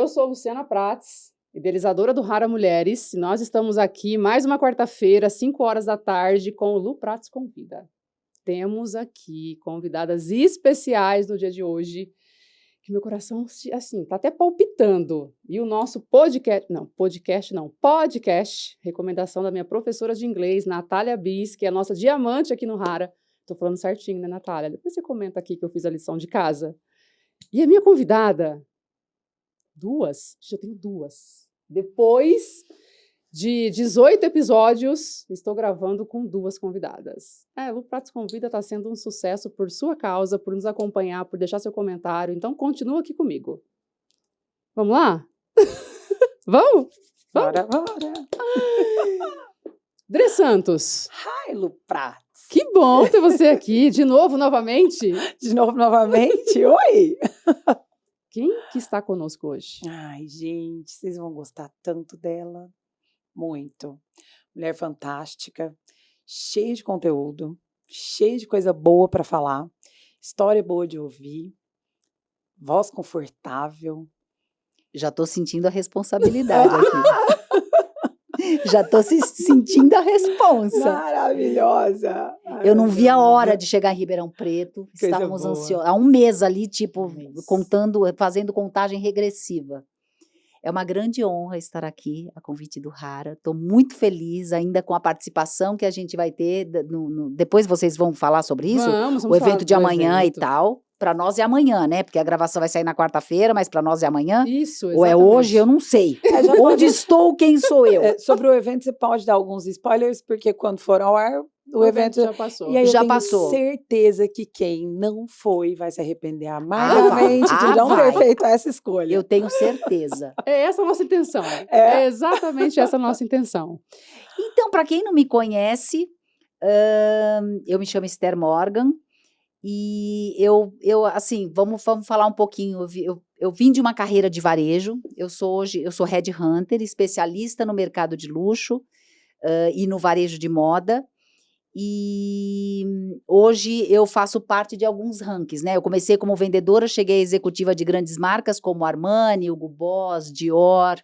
Eu sou Luciana Prats, idealizadora do Rara Mulheres, e nós estamos aqui mais uma quarta-feira, às 5 horas da tarde, com o Lu Prats Convida. Temos aqui convidadas especiais no dia de hoje, que meu coração, assim, tá até palpitando. E o nosso podcast, recomendação da minha professora de inglês, Natália Bis, que é a nossa diamante aqui no Rara. Tô falando certinho, né, Natália? Depois você comenta aqui que eu fiz a lição de casa. E a minha convidada, eu tenho duas. Depois de 18 episódios, estou gravando com duas convidadas. Lu Prats Convida está sendo um sucesso por sua causa, por nos acompanhar, por deixar seu comentário. Então, continua aqui comigo. Vamos lá? Vamos? Bora. Dre Santos. Hi, Lu Prats. Que bom ter você aqui. De novo, novamente. Novamente? Oi! Quem que está conosco hoje? Ai, gente, vocês vão gostar tanto dela. Muito. Mulher fantástica, cheia de conteúdo, cheia de coisa boa para falar, história boa de ouvir, voz confortável. Já tô sentindo a responsabilidade aqui. Já tô sentindo a responsa. Maravilhosa. Eu não vi a hora de chegar em Ribeirão Preto. Coisa Estávamos boa. ansiosos. Há um mês ali, tipo, mês. fazendo contagem regressiva. É uma grande honra estar aqui, a convite do Rara. Estou muito feliz ainda com a participação que a gente vai ter. Depois vocês vão falar sobre isso? Vamos O evento falar de do amanhã evento. e tal. Para nós é amanhã, né? Porque a gravação vai sair na quarta-feira, mas para nós é amanhã. Isso, Ou é exatamente. hoje, eu não sei. Já Onde pode- estou, quem sou eu? Sobre o evento, você pode dar alguns spoilers, porque quando for ao ar, o evento já passou. E aí Já eu tenho passou. certeza que quem não foi vai se arrepender amargamente vai. de não Vai. ter feito essa escolha. Eu tenho certeza. É essa a nossa intenção. É. É exatamente essa a nossa intenção. Então, para quem não me conhece, eu me chamo Esther Morgan e eu assim, vamos falar um pouquinho. Eu vim de uma carreira de varejo. Eu sou headhunter, especialista no mercado de luxo e no varejo de moda. E hoje eu faço parte de alguns rankings, né? Eu comecei como vendedora, cheguei a executiva de grandes marcas como Armani, Hugo Boss, Dior.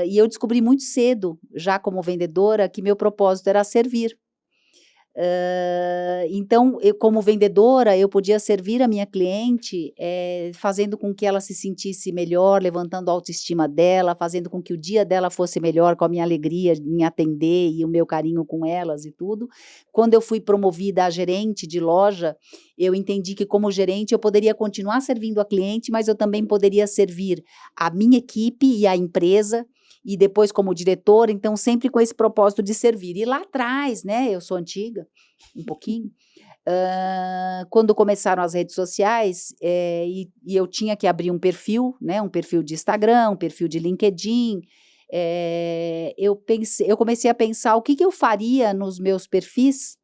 E eu descobri muito cedo, já como vendedora, que meu propósito era servir. Então, como vendedora, eu podia servir a minha cliente, fazendo com que ela se sentisse melhor, levantando a autoestima dela, fazendo com que o dia dela fosse melhor, com a minha alegria em atender e o meu carinho com elas e tudo. Quando eu fui promovida a gerente de loja, eu entendi que como gerente eu poderia continuar servindo a cliente, mas eu também poderia servir a minha equipe e a empresa, e depois como diretora, então sempre com esse propósito de servir. E lá atrás, né, eu sou antiga, um pouquinho, quando começaram as redes sociais, e eu tinha que abrir um perfil, né, um perfil de Instagram, um perfil de LinkedIn, eu comecei a pensar o que eu faria nos meus perfis,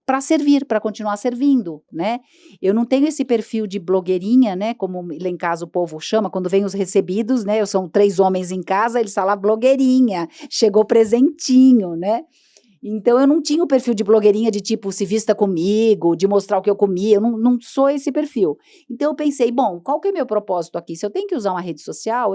para servir, para continuar servindo, né? Eu não tenho esse perfil de blogueirinha, né? Como lá em casa o povo chama, quando vem os recebidos, né? São 3 homens em casa, eles falam blogueirinha, chegou presentinho, né? Então eu não tinha o perfil de blogueirinha de tipo, se vista comigo, de mostrar o que eu comia, eu não sou esse perfil. Então eu pensei, bom, qual que é meu propósito aqui? Se eu tenho que usar uma rede social,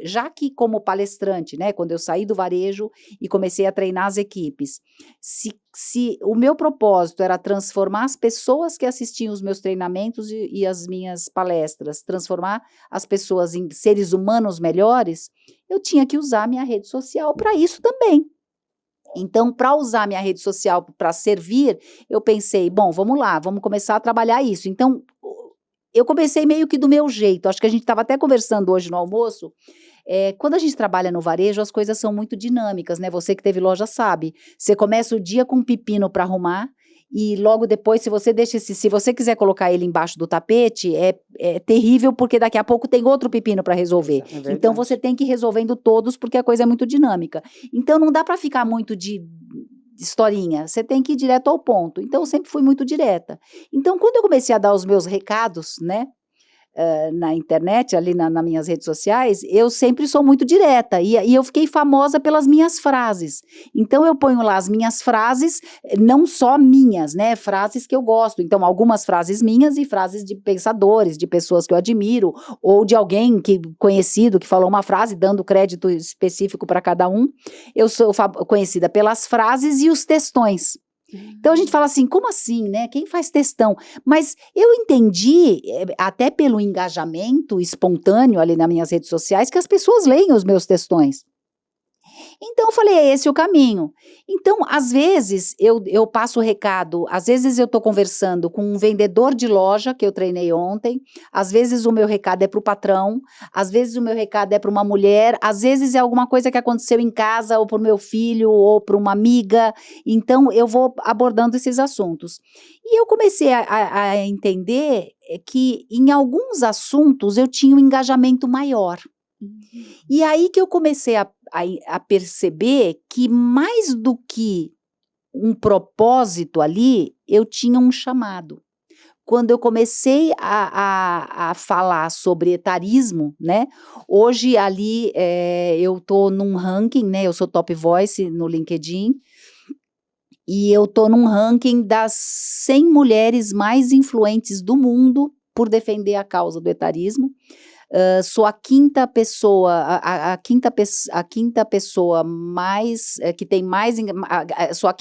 já que como palestrante, né, quando eu saí do varejo e comecei a treinar as equipes, se o meu propósito era transformar as pessoas que assistiam os meus treinamentos e as minhas palestras, transformar as pessoas em seres humanos melhores, eu tinha que usar a minha rede social para isso também. Então, para usar minha rede social para servir, eu pensei, bom, vamos lá, vamos começar a trabalhar isso. Então, eu comecei meio que do meu jeito. Acho que a gente estava até conversando hoje no almoço. Quando a gente trabalha no varejo, as coisas são muito dinâmicas, né? Você que teve loja sabe. Você começa o dia com um pepino para arrumar e logo depois, se você quiser colocar ele embaixo do tapete, é terrível porque daqui a pouco tem outro pepino para resolver. É verdade. Então, você tem que ir resolvendo todos porque a coisa é muito dinâmica. Então, não dá para ficar muito de historinha, você tem que ir direto ao ponto. Então, eu sempre fui muito direta. Então, quando eu comecei a dar os meus recados, né? na internet, ali nas minhas redes sociais, eu sempre sou muito direta, e eu fiquei famosa pelas minhas frases. Então, eu ponho lá as minhas frases, não só minhas, né, frases que eu gosto. Então, algumas frases minhas e frases de pensadores, de pessoas que eu admiro, ou de alguém conhecido que falou uma frase, dando crédito específico para cada um. Eu sou conhecida pelas frases e os textões. Então a gente fala assim, como assim, né? Quem faz textão? Mas eu entendi, até pelo engajamento espontâneo ali nas minhas redes sociais, que as pessoas leem os meus textões. Então eu falei, é esse o caminho. Então, às vezes, eu passo o recado, às vezes eu estou conversando com um vendedor de loja que eu treinei ontem, às vezes o meu recado é para o patrão, às vezes o meu recado é para uma mulher, às vezes é alguma coisa que aconteceu em casa, ou para o meu filho, ou para uma amiga. Então, eu vou abordando esses assuntos. E eu comecei a entender que em alguns assuntos eu tinha um engajamento maior. E aí que eu comecei a perceber que mais do que um propósito ali, eu tinha um chamado. Quando eu comecei a falar sobre etarismo, né, hoje ali eu estou num ranking, né, eu sou top voice no LinkedIn, e eu estou num ranking das 100 mulheres mais influentes do mundo por defender a causa do etarismo. Sou a quinta pessoa, a quinta pessoa mais, que tem mais, sou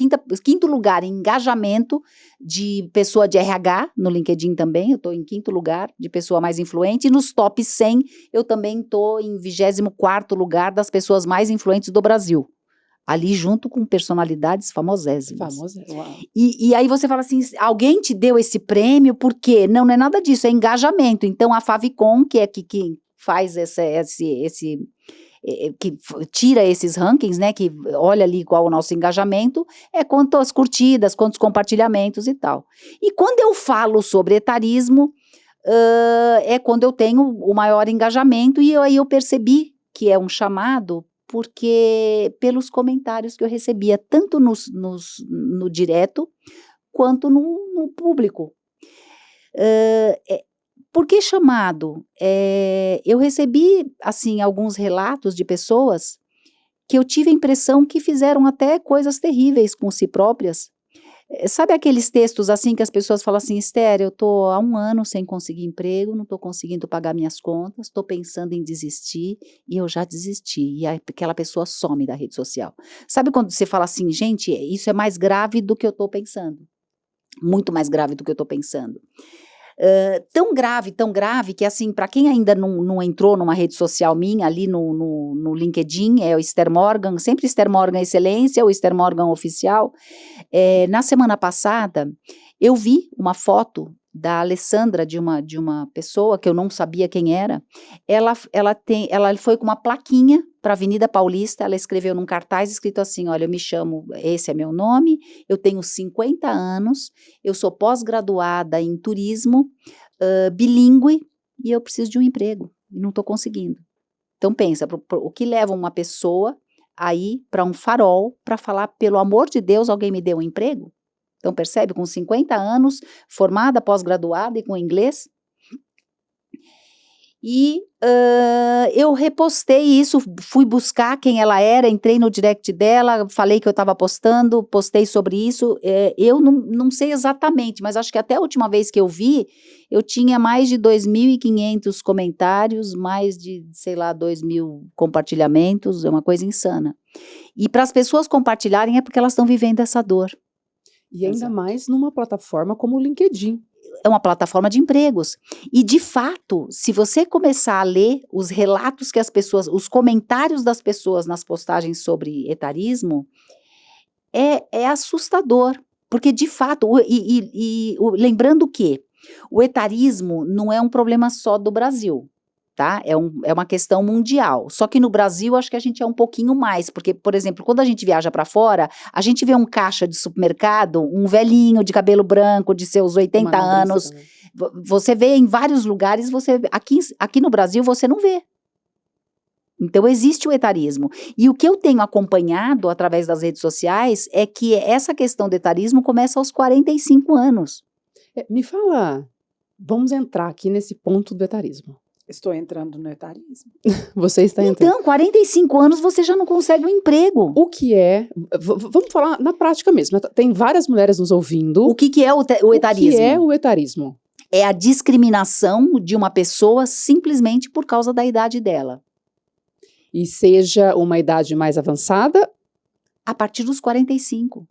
quinto lugar em engajamento de pessoa de RH, no LinkedIn também, eu estou em quinto lugar de pessoa mais influente, e nos top 100 eu também estou em 24º lugar das pessoas mais influentes do Brasil. Ali junto com personalidades famosíssimas. E aí você fala assim, alguém te deu esse prêmio, por quê? Não é nada disso, é engajamento. Então a Favicon, que faz que tira esses rankings, né, que olha ali qual é o nosso engajamento, é quantas curtidas, quantos compartilhamentos e tal. E quando eu falo sobre etarismo, é quando eu tenho o maior engajamento, e aí eu percebi que é um chamado, porque pelos comentários que eu recebia, tanto no direto, quanto no público. Por que chamado? Eu recebi, assim, alguns relatos de pessoas que eu tive a impressão que fizeram até coisas terríveis com si próprias. Sabe aqueles textos assim que as pessoas falam assim, Esther, eu estou há 1 ano sem conseguir emprego, não estou conseguindo pagar minhas contas, estou pensando em desistir, e eu já desisti, e aquela pessoa some da rede social. Sabe quando você fala assim, gente, isso é mais grave do que eu estou pensando, muito mais grave do que eu estou pensando. Tão grave, que assim, para quem ainda não entrou numa rede social minha, ali no LinkedIn, é o Esther Morgan, sempre Esther Morgan Excelência, ou Esther Morgan Oficial. Na semana passada, eu vi uma foto da Alessandra, de uma pessoa que eu não sabia quem era. Ela foi com uma plaquinha para a Avenida Paulista, ela escreveu num cartaz escrito assim, olha, eu me chamo, esse é meu nome, eu tenho 50 anos, eu sou pós-graduada em turismo, bilíngue, e eu preciso de um emprego, e não estou conseguindo. Então pensa, o que leva uma pessoa aí para um farol, para falar, pelo amor de Deus, alguém me deu um emprego? Então percebe, com 50 anos, formada, pós-graduada e com inglês. E eu repostei isso, fui buscar quem ela era, entrei no direct dela, falei que eu estava postei sobre isso. Eu não sei exatamente, mas acho que até a última vez que eu vi, eu tinha mais de 2.500 comentários, mais de, sei lá, 2.000 compartilhamentos, é uma coisa insana. E para as pessoas compartilharem é porque elas estão vivendo essa dor. E ainda mais numa plataforma como o LinkedIn. É uma plataforma de empregos. E, de fato, se você começar a ler os relatos que as pessoas, os comentários das pessoas nas postagens sobre etarismo, é assustador. Porque, de fato, lembrando que o etarismo não é um problema só do Brasil. Tá? É uma questão mundial, só que no Brasil acho que a gente é um pouquinho mais, porque, por exemplo, quando a gente viaja para fora, a gente vê um caixa de supermercado, um velhinho de cabelo branco, de seus 80 anos, você vê em vários lugares, aqui no Brasil você não vê. Então existe o etarismo, e o que eu tenho acompanhado através das redes sociais é que essa questão do etarismo começa aos 45 anos. Me fala, Vamos entrar aqui nesse ponto do etarismo. Estou entrando no etarismo. Você está entrando. Então, 45 anos você já não consegue um emprego. O que é... Vamos falar na prática mesmo. Tem várias mulheres nos ouvindo. O que é o etarismo? O que é o etarismo? É a discriminação de uma pessoa simplesmente por causa da idade dela. E seja uma idade mais avançada? A partir dos 45.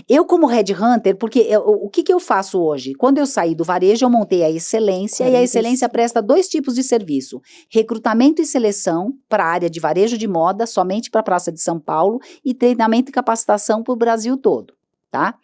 Eu, como headhunter, porque o que eu faço hoje? Quando eu saí do varejo, eu montei a Excelência, e a Excelência presta 2 tipos de serviço. Recrutamento e seleção para a área de varejo de moda, somente para a Praça de São Paulo, e treinamento e capacitação para o Brasil todo, tá?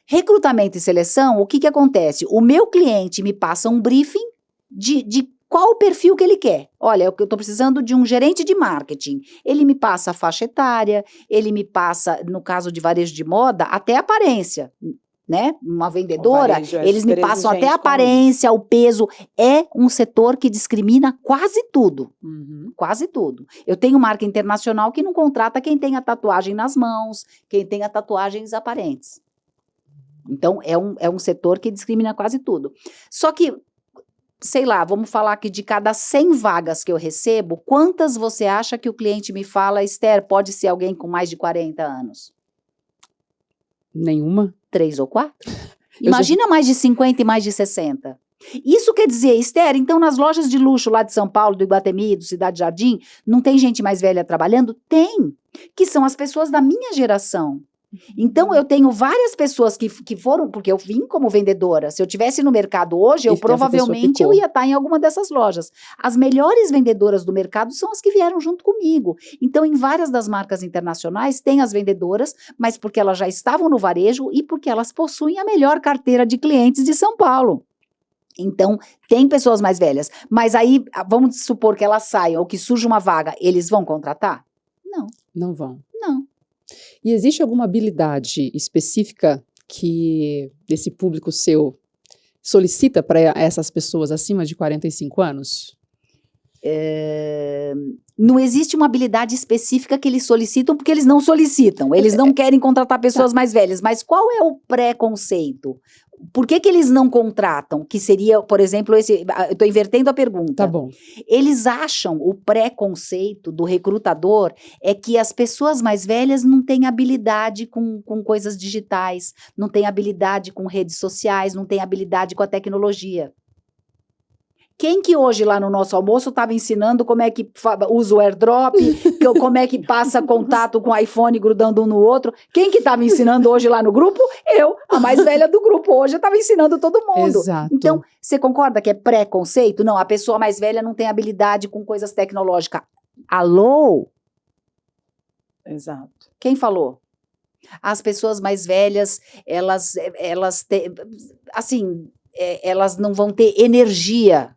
Recrutamento e seleção, o que acontece? O meu cliente me passa um briefing de qual o perfil que ele quer. Olha, eu estou precisando de um gerente de marketing. Ele me passa a faixa etária, ele me passa, no caso de varejo de moda, até a aparência, né? Uma vendedora, eles me passam até a aparência, o peso. É um setor que discrimina quase tudo. Quase tudo. Eu tenho marca internacional que não contrata quem tem a tatuagem nas mãos, quem tem a tatuagens aparentes. Então, é um setor que discrimina quase tudo. Só que, sei lá, vamos falar que de cada 100 vagas que eu recebo, quantas você acha que o cliente me fala, Esther, pode ser alguém com mais de 40 anos? Nenhuma. 3 ou 4? Imagina mais de 50 e mais de 60. Isso quer dizer, Esther, então nas lojas de luxo lá de São Paulo, do Iguatemi, do Cidade Jardim, não tem gente mais velha trabalhando? Tem, que são as pessoas da minha geração. Então, eu tenho várias pessoas que foram, porque eu vim como vendedora. Se eu estivesse no mercado hoje, eu provavelmente eu ia estar em alguma dessas lojas. As melhores vendedoras do mercado são as que vieram junto comigo. Então, em várias das marcas internacionais, tem as vendedoras, mas porque elas já estavam no varejo e porque elas possuem a melhor carteira de clientes de São Paulo. Então, tem pessoas mais velhas. Mas aí, vamos supor que elas saiam ou que surja uma vaga, eles vão contratar? Não. Não vão. Não. E existe alguma habilidade específica que esse público seu solicita para essas pessoas acima de 45 anos? Não existe uma habilidade específica que eles solicitam, porque eles não solicitam. Eles não querem contratar pessoas mais velhas. Mas qual é o preconceito? Por que eles não contratam? Que seria, por exemplo, eu estou invertendo a pergunta. Tá bom. Eles acham, o preconceito do recrutador é que as pessoas mais velhas não têm habilidade com coisas digitais, não têm habilidade com redes sociais, não têm habilidade com a tecnologia. Quem que hoje lá no nosso almoço estava ensinando como é que usa o AirDrop, como é que passa contato com o iPhone grudando um no outro? Quem que estava ensinando hoje lá no grupo? Eu, a mais velha do grupo. Hoje eu estava ensinando todo mundo. Exato. Então, você concorda que é preconceito? Não, a pessoa mais velha não tem habilidade com coisas tecnológicas. Alô? Exato. Quem falou? As pessoas mais velhas, elas não vão ter energia.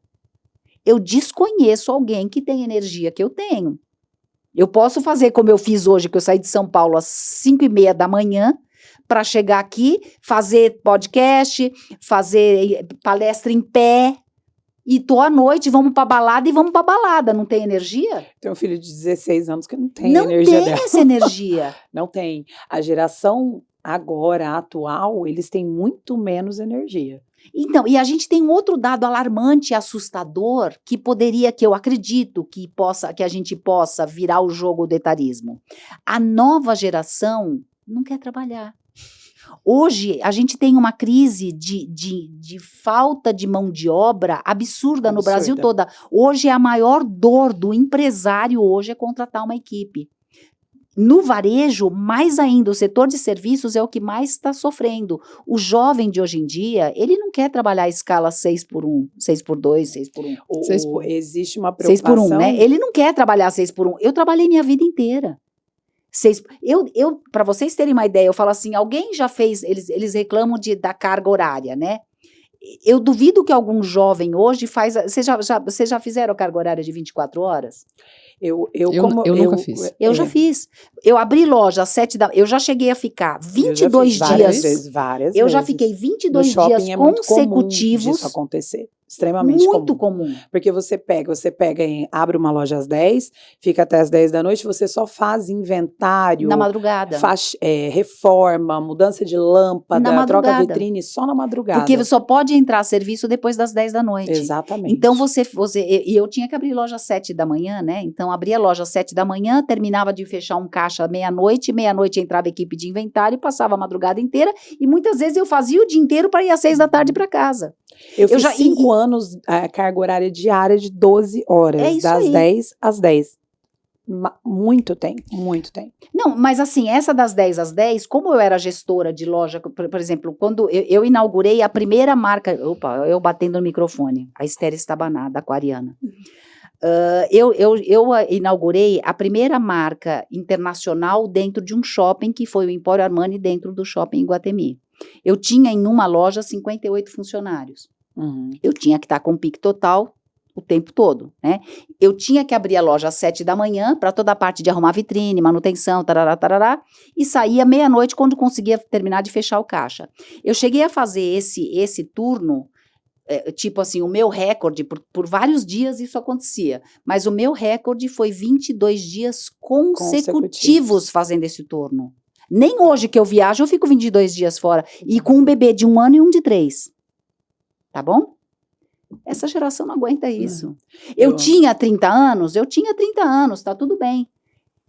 Eu desconheço alguém que tem energia que eu tenho. Eu posso fazer como eu fiz hoje, que eu saí de São Paulo às 5:30 da manhã, para chegar aqui, fazer podcast, fazer palestra em pé, e tô à noite, vamos pra balada, não tem energia? Tem um filho de 16 anos que não tem energia dela. Não tem essa energia. Não tem. A geração agora, atual, eles têm muito menos energia. Então, e a gente tem um outro dado alarmante e assustador que eu acredito que a gente possa virar o jogo do etarismo. A nova geração não quer trabalhar. Hoje, a gente tem uma crise de falta de mão de obra absurda no Brasil todo. Hoje, a maior dor do empresário hoje é contratar uma equipe. No varejo, mais ainda, o setor de serviços é o que mais está sofrendo. O jovem de hoje em dia, ele não quer trabalhar a escala 6x1, 6x2, 6x1. Existe uma preocupação... 6x1, né? Ele não quer trabalhar 6x1. Eu trabalhei minha vida inteira. Para vocês terem uma ideia, eu falo assim, alguém já fez, eles reclamam da carga horária, né? Eu duvido que algum jovem hoje faz... Vocês já fizeram carga horária de 24 horas? Eu nunca fiz. Eu já fiz. Eu abri loja às 7 da... Eu já cheguei a ficar 22 dias. Várias vezes. Eu já fiquei 22 dias consecutivos. Isso acontecer. Extremamente Muito comum. comum. Porque você abre uma loja às 10, fica até às 10 da noite, você só faz inventário, Na madrugada. faz reforma, mudança de lâmpada, Na troca madrugada. vitrine só na madrugada. Porque só pode entrar serviço depois das 10 da noite. Exatamente. Então e eu tinha que abrir loja às 7 da manhã, né? Então abria a loja às 7 da manhã, terminava de fechar um caixa à meia-noite entrava a equipe de inventário, passava a madrugada inteira e muitas vezes eu fazia o dia inteiro para ir às 6 da tarde para casa. Eu fiz 5 anos, carga horária diária de 12 horas, É isso das aí. 10 às 10. Muito tempo, muito tempo. Não, mas assim, essa das 10 às 10, como eu era gestora de loja, por exemplo, quando eu inaugurei a primeira marca, opa, eu batendo no microfone, a Esther Estabanada, aquariana. Eu inaugurei a primeira marca internacional dentro de um shopping, que foi o Empório Armani, dentro do shopping Iguatemi. Eu tinha em uma loja 58 funcionários. Uhum. Eu tinha que estar com pique total o tempo todo, né? Eu tinha que abrir a loja às 7 da manhã para toda a parte de arrumar vitrine, manutenção, tarará, tarará, e saía meia-noite quando conseguia terminar de fechar o caixa. Eu cheguei a fazer esse turno, tipo assim, o meu recorde, por vários dias isso acontecia, mas o meu recorde foi 22 dias consecutivos fazendo esse turno. Nem hoje que eu viajo eu fico 22 dias fora, e com um bebê de 1 ano e um de 3. Tá bom? Essa geração não aguenta isso. Eu tinha 30 anos, tá tudo bem.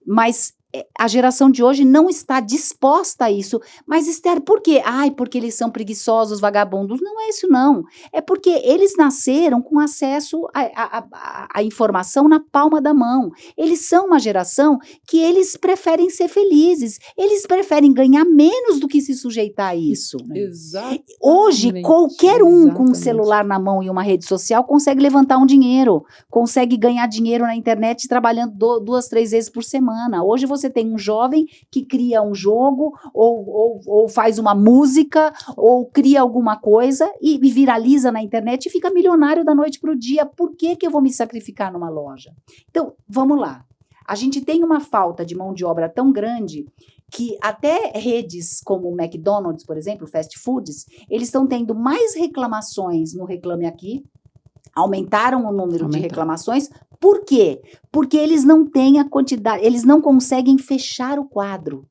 Mas a geração de hoje não está disposta a isso. Mas, Esther, por quê? Ai, porque eles são preguiçosos, vagabundos. Não é isso, não. É porque eles nasceram com acesso à informação na palma da mão. Eles são uma geração que eles preferem ser felizes. Eles preferem ganhar menos do que se sujeitar a isso. Exato. Hoje, qualquer um com um celular na mão e uma rede social consegue levantar um dinheiro, consegue ganhar dinheiro na internet trabalhando 2, 3 vezes por semana. Hoje você tem um jovem que cria um jogo, ou faz uma música, ou cria alguma coisa e viraliza na internet e fica milionário da noite para o dia. Por que eu vou me sacrificar numa loja? Então, vamos lá. A gente tem uma falta de mão de obra tão grande que até redes como o McDonald's, por exemplo, fast foods, eles estão tendo mais reclamações no Reclame Aqui, aumentaram o número de reclamações. Por quê? Porque eles não têm a quantidade, eles não conseguem fechar o quadro.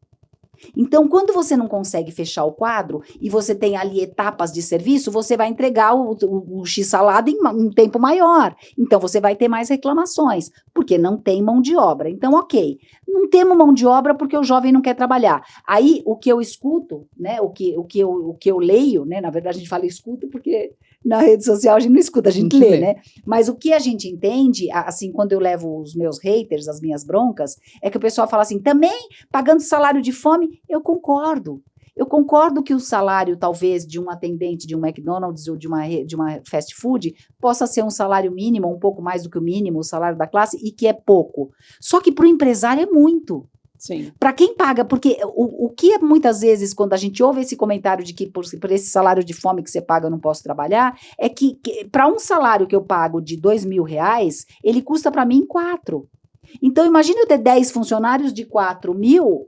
Então, quando você não consegue fechar o quadro e você tem ali etapas de serviço, você vai entregar o x-salada em um tempo maior. Então, você vai ter mais reclamações, porque não tem mão de obra. Então, ok, não temos mão de obra porque o jovem não quer trabalhar. Aí, o que eu escuto, né, o que eu leio, né, na verdade a gente fala escuto porque na rede social a gente não escuta, a gente lê, né? Mas o que a gente entende, assim, quando eu levo os meus haters, as minhas broncas, é que o pessoal fala assim, também pagando salário de fome, eu concordo. Eu concordo que o salário, talvez, de um atendente de um McDonald's ou de uma fast food possa ser um salário mínimo, um pouco mais do que o mínimo, o salário da classe, e que é pouco. Só que para o empresário é muito. Sim. Para quem paga, porque o que é muitas vezes, quando a gente ouve esse comentário de que por esse salário de fome que você paga eu não posso trabalhar, é que para um salário que eu pago de R$2.000, ele custa para mim 4. Então, imagine eu ter 10 funcionários de 4.000,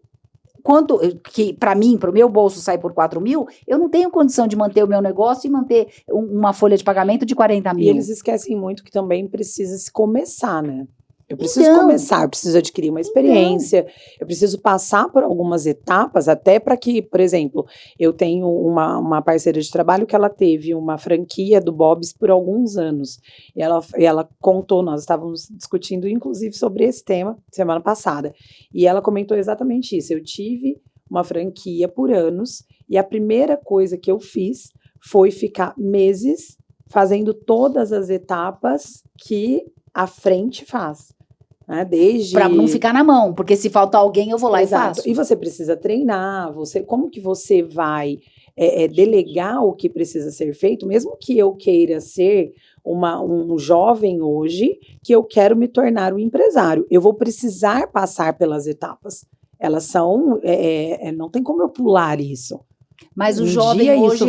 quanto que para mim, para o meu bolso sai por 4.000, eu não tenho condição de manter o meu negócio e manter uma folha de pagamento de 40.000. E eles esquecem muito que também precisa se começar, né? Eu preciso começar, eu preciso adquirir uma experiência, eu preciso passar por algumas etapas, até para que, por exemplo, eu tenho uma parceira de trabalho que ela teve uma franquia do Bob's por alguns anos. E ela contou, nós estávamos discutindo inclusive sobre esse tema semana passada, e ela comentou exatamente isso. Eu tive uma franquia por anos, e a primeira coisa que eu fiz foi ficar meses fazendo todas as etapas que a frente faz. Para não ficar na mão, porque se faltar alguém eu vou lá. Exato. E faço. E você precisa treinar, como que você vai delegar o que precisa ser feito, mesmo que eu queira ser um jovem hoje, que eu quero me tornar um empresário, eu vou precisar passar pelas etapas. Elas são, não tem como eu pular isso. Mas o jovem hoje,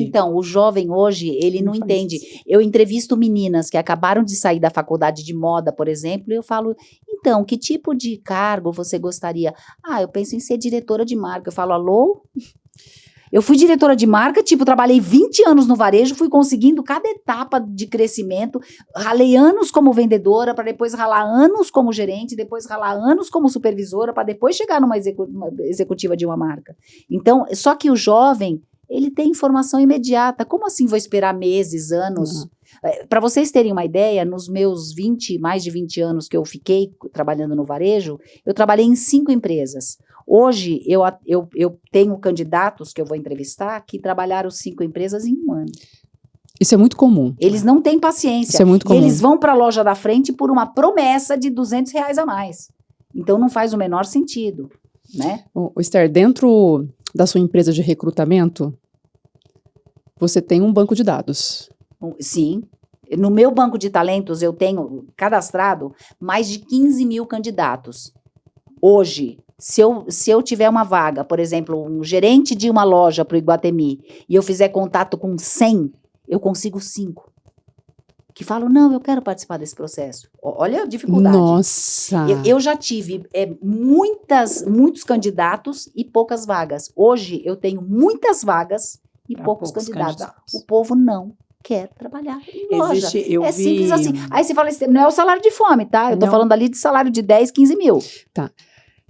então, o jovem hoje, ele não entende. Isso. Eu entrevisto meninas que acabaram de sair da faculdade de moda, por exemplo, e eu falo, então, que tipo de cargo você gostaria? Eu penso em ser diretora de marca. Eu falo, alô? Eu fui diretora de marca, tipo, trabalhei 20 anos no varejo, fui conseguindo cada etapa de crescimento, ralei anos como vendedora, para depois ralar anos como gerente, depois ralar anos como supervisora, para depois chegar numa executiva de uma marca. Então, só que o jovem, ele tem informação imediata. Como assim vou esperar meses, anos? Para vocês terem uma ideia, nos meus mais de 20 anos que eu fiquei trabalhando no varejo, eu trabalhei em 5 empresas. Hoje, eu tenho candidatos que eu vou entrevistar que trabalharam 5 empresas em um ano. Isso é muito comum. Eles não têm paciência. Isso é muito comum. E eles vão para a loja da frente por uma promessa de R$200 a mais. Então, não faz o menor sentido, né? Esther, dentro da sua empresa de recrutamento, você tem um banco de dados. Sim. No meu banco de talentos, eu tenho cadastrado mais de 15 mil candidatos. Hoje, se eu tiver uma vaga, por exemplo, um gerente de uma loja para o Iguatemi, e eu fizer contato com 100, eu consigo 5. Que falam, não, eu quero participar desse processo. Olha a dificuldade. Nossa! Eu já tive muitos candidatos e poucas vagas. Hoje, eu tenho muitas vagas e poucos candidatos. O povo não quer trabalhar em loja. Simples assim. Aí você fala, não é o salário de fome, tá? Eu tô falando ali de salário de 10, 15 mil. Tá.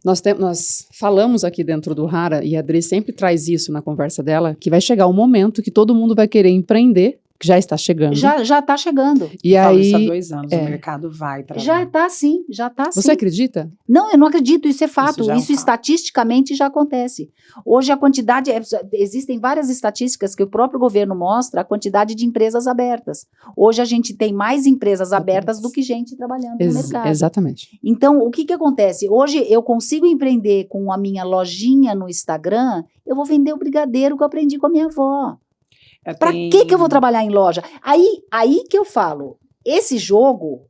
Nós falamos aqui dentro do Rara, e a Adri sempre traz isso na conversa dela, que vai chegar um momento que todo mundo vai querer empreender, que já está chegando. Já está chegando. E aí, isso há 2 anos, o mercado vai para já está sim, Você acredita? Não, eu não acredito, isso é fato. Isso é estatisticamente já acontece. Hoje a quantidade, existem várias estatísticas que o próprio governo mostra, a quantidade de empresas abertas. Hoje a gente tem mais empresas abertas do que gente trabalhando no mercado. Exatamente. Então, o que acontece? Hoje eu consigo empreender com a minha lojinha no Instagram, eu vou vender o brigadeiro que eu aprendi com a minha avó. Para que eu vou trabalhar em loja? Aí que eu falo, esse jogo,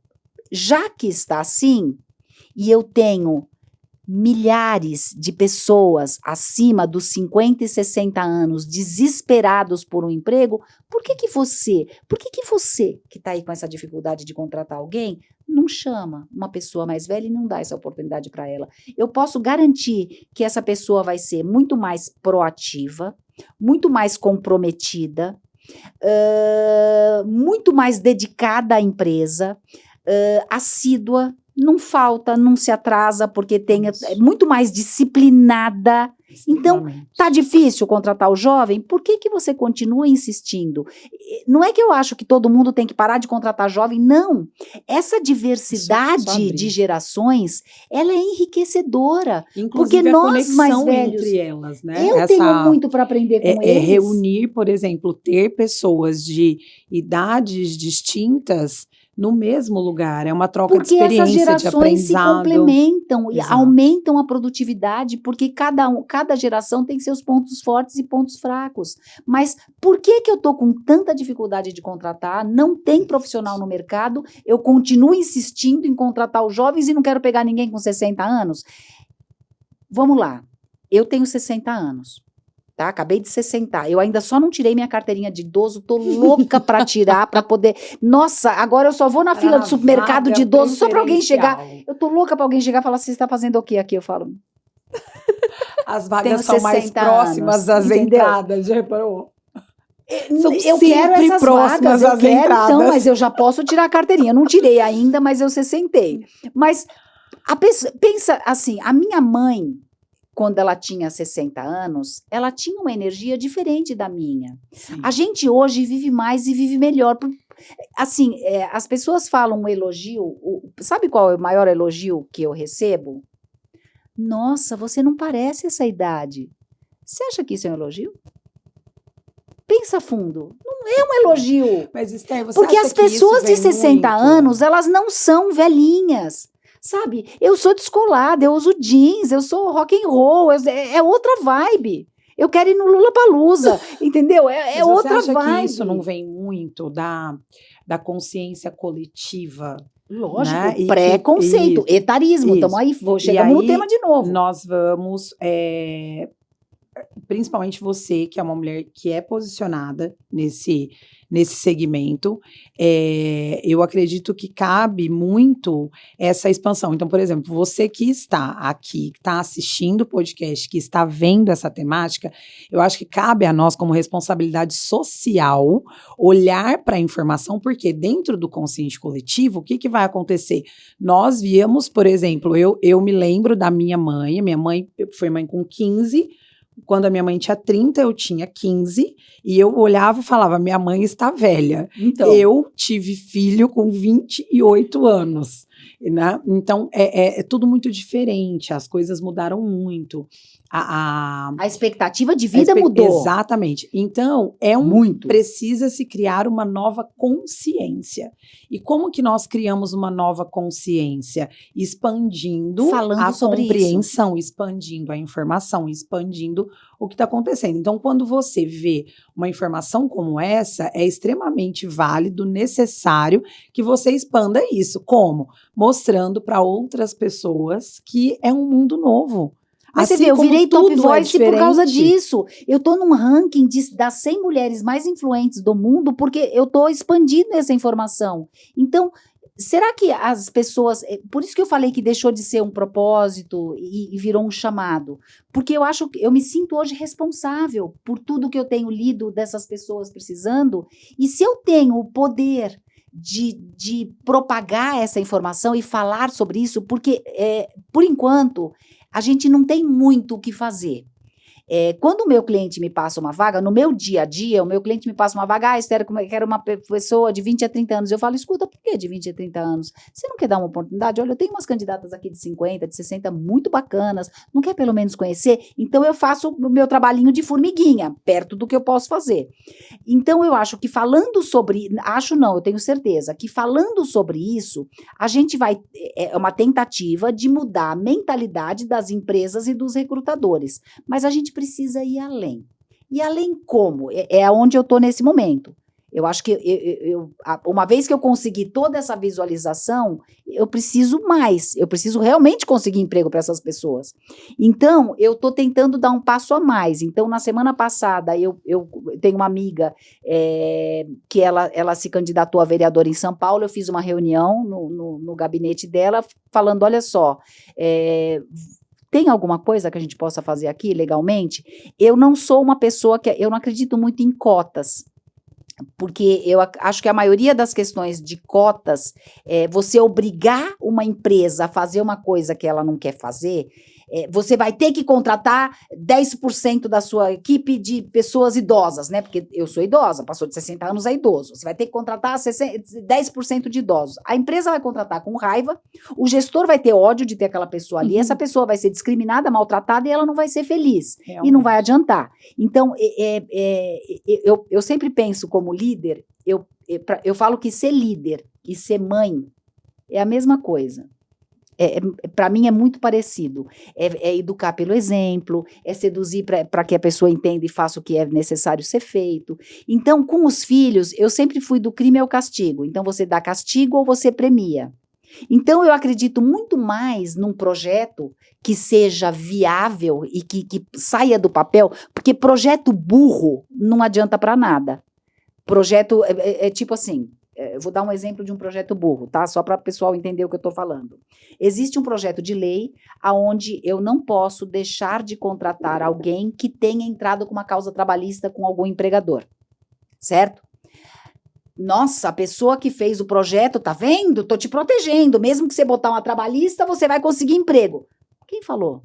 já que está assim, e eu tenho milhares de pessoas acima dos 50 e 60 anos desesperados por um emprego, por que você que está aí com essa dificuldade de contratar alguém, não chama uma pessoa mais velha e não dá essa oportunidade para ela? Eu posso garantir que essa pessoa vai ser muito mais proativa, muito mais comprometida, muito mais dedicada à empresa, assídua, não falta, não se atrasa, porque é muito mais disciplinada. Então, tá difícil contratar o jovem? Por que você continua insistindo? Não é que eu acho que todo mundo tem que parar de contratar jovem, não. Essa diversidade de gerações, ela é enriquecedora. Inclusive, porque nós mais velhos, entre elas, né? Eu tenho muito para aprender com eles. Reunir, por exemplo, ter pessoas de idades distintas no mesmo lugar, é uma troca de experiência, de aprendizado. Porque essas gerações se complementam e aumentam a produtividade, porque cada geração tem seus pontos fortes e pontos fracos. Mas por que eu estou com tanta dificuldade de contratar? Não tem profissional no mercado, eu continuo insistindo em contratar os jovens e não quero pegar ninguém com 60 anos? Vamos lá, eu tenho 60 anos. Tá? Acabei de 60, eu ainda só não tirei minha carteirinha de idoso, tô louca para tirar, para poder... Nossa, agora eu só vou na fila do supermercado de idoso só para alguém chegar. Eu tô louca para alguém chegar e falar, você está fazendo o quê aqui? Eu falo... As vagas são mais próximas das entradas, já reparou? Eu quero essas vagas, eu quero, então, mas eu já posso tirar a carteirinha. Eu não tirei ainda, mas eu 60. Mas a pessoa, pensa assim, a minha mãe, quando ela tinha 60 anos, ela tinha uma energia diferente da minha. Sim. A gente hoje vive mais e vive melhor. Assim, as pessoas falam um elogio, sabe qual é o maior elogio que eu recebo? Nossa, você não parece essa idade. Você acha que isso é um elogio? Pensa fundo. Não é um elogio. Mas, Esther, você porque acha as pessoas de 60 anos, elas não são velhinhas. Sabe, eu sou descolada, eu uso jeans, eu sou rock and roll, é outra vibe. Eu quero ir no Lollapalooza, entendeu? É outra vibe. Que isso não vem muito da consciência coletiva? Lógico, né? Preconceito, etarismo. Então aí chegamos no tema de novo. Nós vamos, principalmente você, que é uma mulher que é posicionada nesse segmento. Eu acredito que cabe muito essa expansão. Então, por exemplo, você que está aqui, que está assistindo o podcast, que está vendo essa temática, eu acho que cabe a nós, como responsabilidade social, olhar para a informação, porque dentro do consciente coletivo, o que vai acontecer? Nós víamos, por exemplo, eu me lembro da minha mãe foi mãe com 15, quando a minha mãe tinha 30, eu tinha 15, e eu olhava e falava, minha mãe está velha. Então, Eu tive filho com 28 anos, né? Então, é tudo muito diferente, as coisas mudaram muito. a expectativa de vida mudou. Exatamente. Então, Muito. precisa se criar uma nova consciência. E como que nós criamos uma nova consciência? Expandindo Falando a sobre compreensão, expandindo a informação, expandindo o que está acontecendo. Então, quando você vê uma informação como essa, é extremamente válido, necessário que você expanda isso. Como? Mostrando para outras pessoas que é um mundo novo. Mas Assim você vê, eu como virei top tudo voice por causa diferente. disso. Eu tô num ranking das 100 mulheres mais influentes do mundo porque eu tô expandindo essa informação. Então, será que as pessoas... Por isso que eu falei que deixou de ser um propósito e virou um chamado. Porque eu me sinto hoje responsável por tudo que eu tenho lido dessas pessoas precisando. E se eu tenho o poder de propagar essa informação e falar sobre isso, porque, por enquanto, a gente não tem muito o que fazer. Quando o meu cliente me passa uma vaga, no meu dia a dia, o meu cliente me passa uma vaga, Esther, quero uma pessoa de 20 a 30 anos. Eu falo, escuta, por que de 20 a 30 anos? Você não quer dar uma oportunidade? Olha, eu tenho umas candidatas aqui de 50, de 60, muito bacanas, não quer pelo menos conhecer? Então eu faço o meu trabalhinho de formiguinha, perto do que eu posso fazer. Então eu acho que eu tenho certeza, que falando sobre isso, a gente é uma tentativa de mudar a mentalidade das empresas e dos recrutadores, mas a gente precisa ir além. E além como? É onde eu estou nesse momento. Eu acho que uma vez que eu consegui toda essa visualização, eu preciso mais. Eu preciso realmente conseguir emprego para essas pessoas. Então, eu estou tentando dar um passo a mais. Então, na semana passada, eu tenho uma amiga que ela se candidatou a vereadora em São Paulo. Eu fiz uma reunião no gabinete dela, falando, olha só, tem alguma coisa que a gente possa fazer aqui legalmente? Eu não sou uma pessoa eu não acredito muito em cotas, porque eu acho que a maioria das questões de cotas, você obrigar uma empresa a fazer uma coisa que ela não quer fazer, você vai ter que contratar 10% da sua equipe de pessoas idosas, né? Porque eu sou idosa, passou de 60 anos é idoso. Você vai ter que contratar 10% de idosos. A empresa vai contratar com raiva, o gestor vai ter ódio de ter aquela pessoa ali, essa pessoa vai ser discriminada, maltratada e ela não vai ser feliz. Realmente. E não vai adiantar. Então, eu sempre penso como líder, eu falo que ser líder e ser mãe é a mesma coisa. Para mim é muito parecido. É educar pelo exemplo, é seduzir para que a pessoa entenda e faça o que é necessário ser feito. Então, com os filhos, eu sempre fui do crime ao castigo. Então, você dá castigo ou você premia. Então, eu acredito muito mais num projeto que seja viável e que saia do papel, porque projeto burro não adianta para nada. Projeto tipo assim... Eu vou dar um exemplo de um projeto burro, tá? Só para o pessoal entender o que eu estou falando. Existe um projeto de lei onde eu não posso deixar de contratar alguém que tenha entrado com uma causa trabalhista com algum empregador, certo? Nossa, a pessoa que fez o projeto, tá vendo? Tô te protegendo. Mesmo que você botar uma trabalhista, você vai conseguir emprego. Quem falou?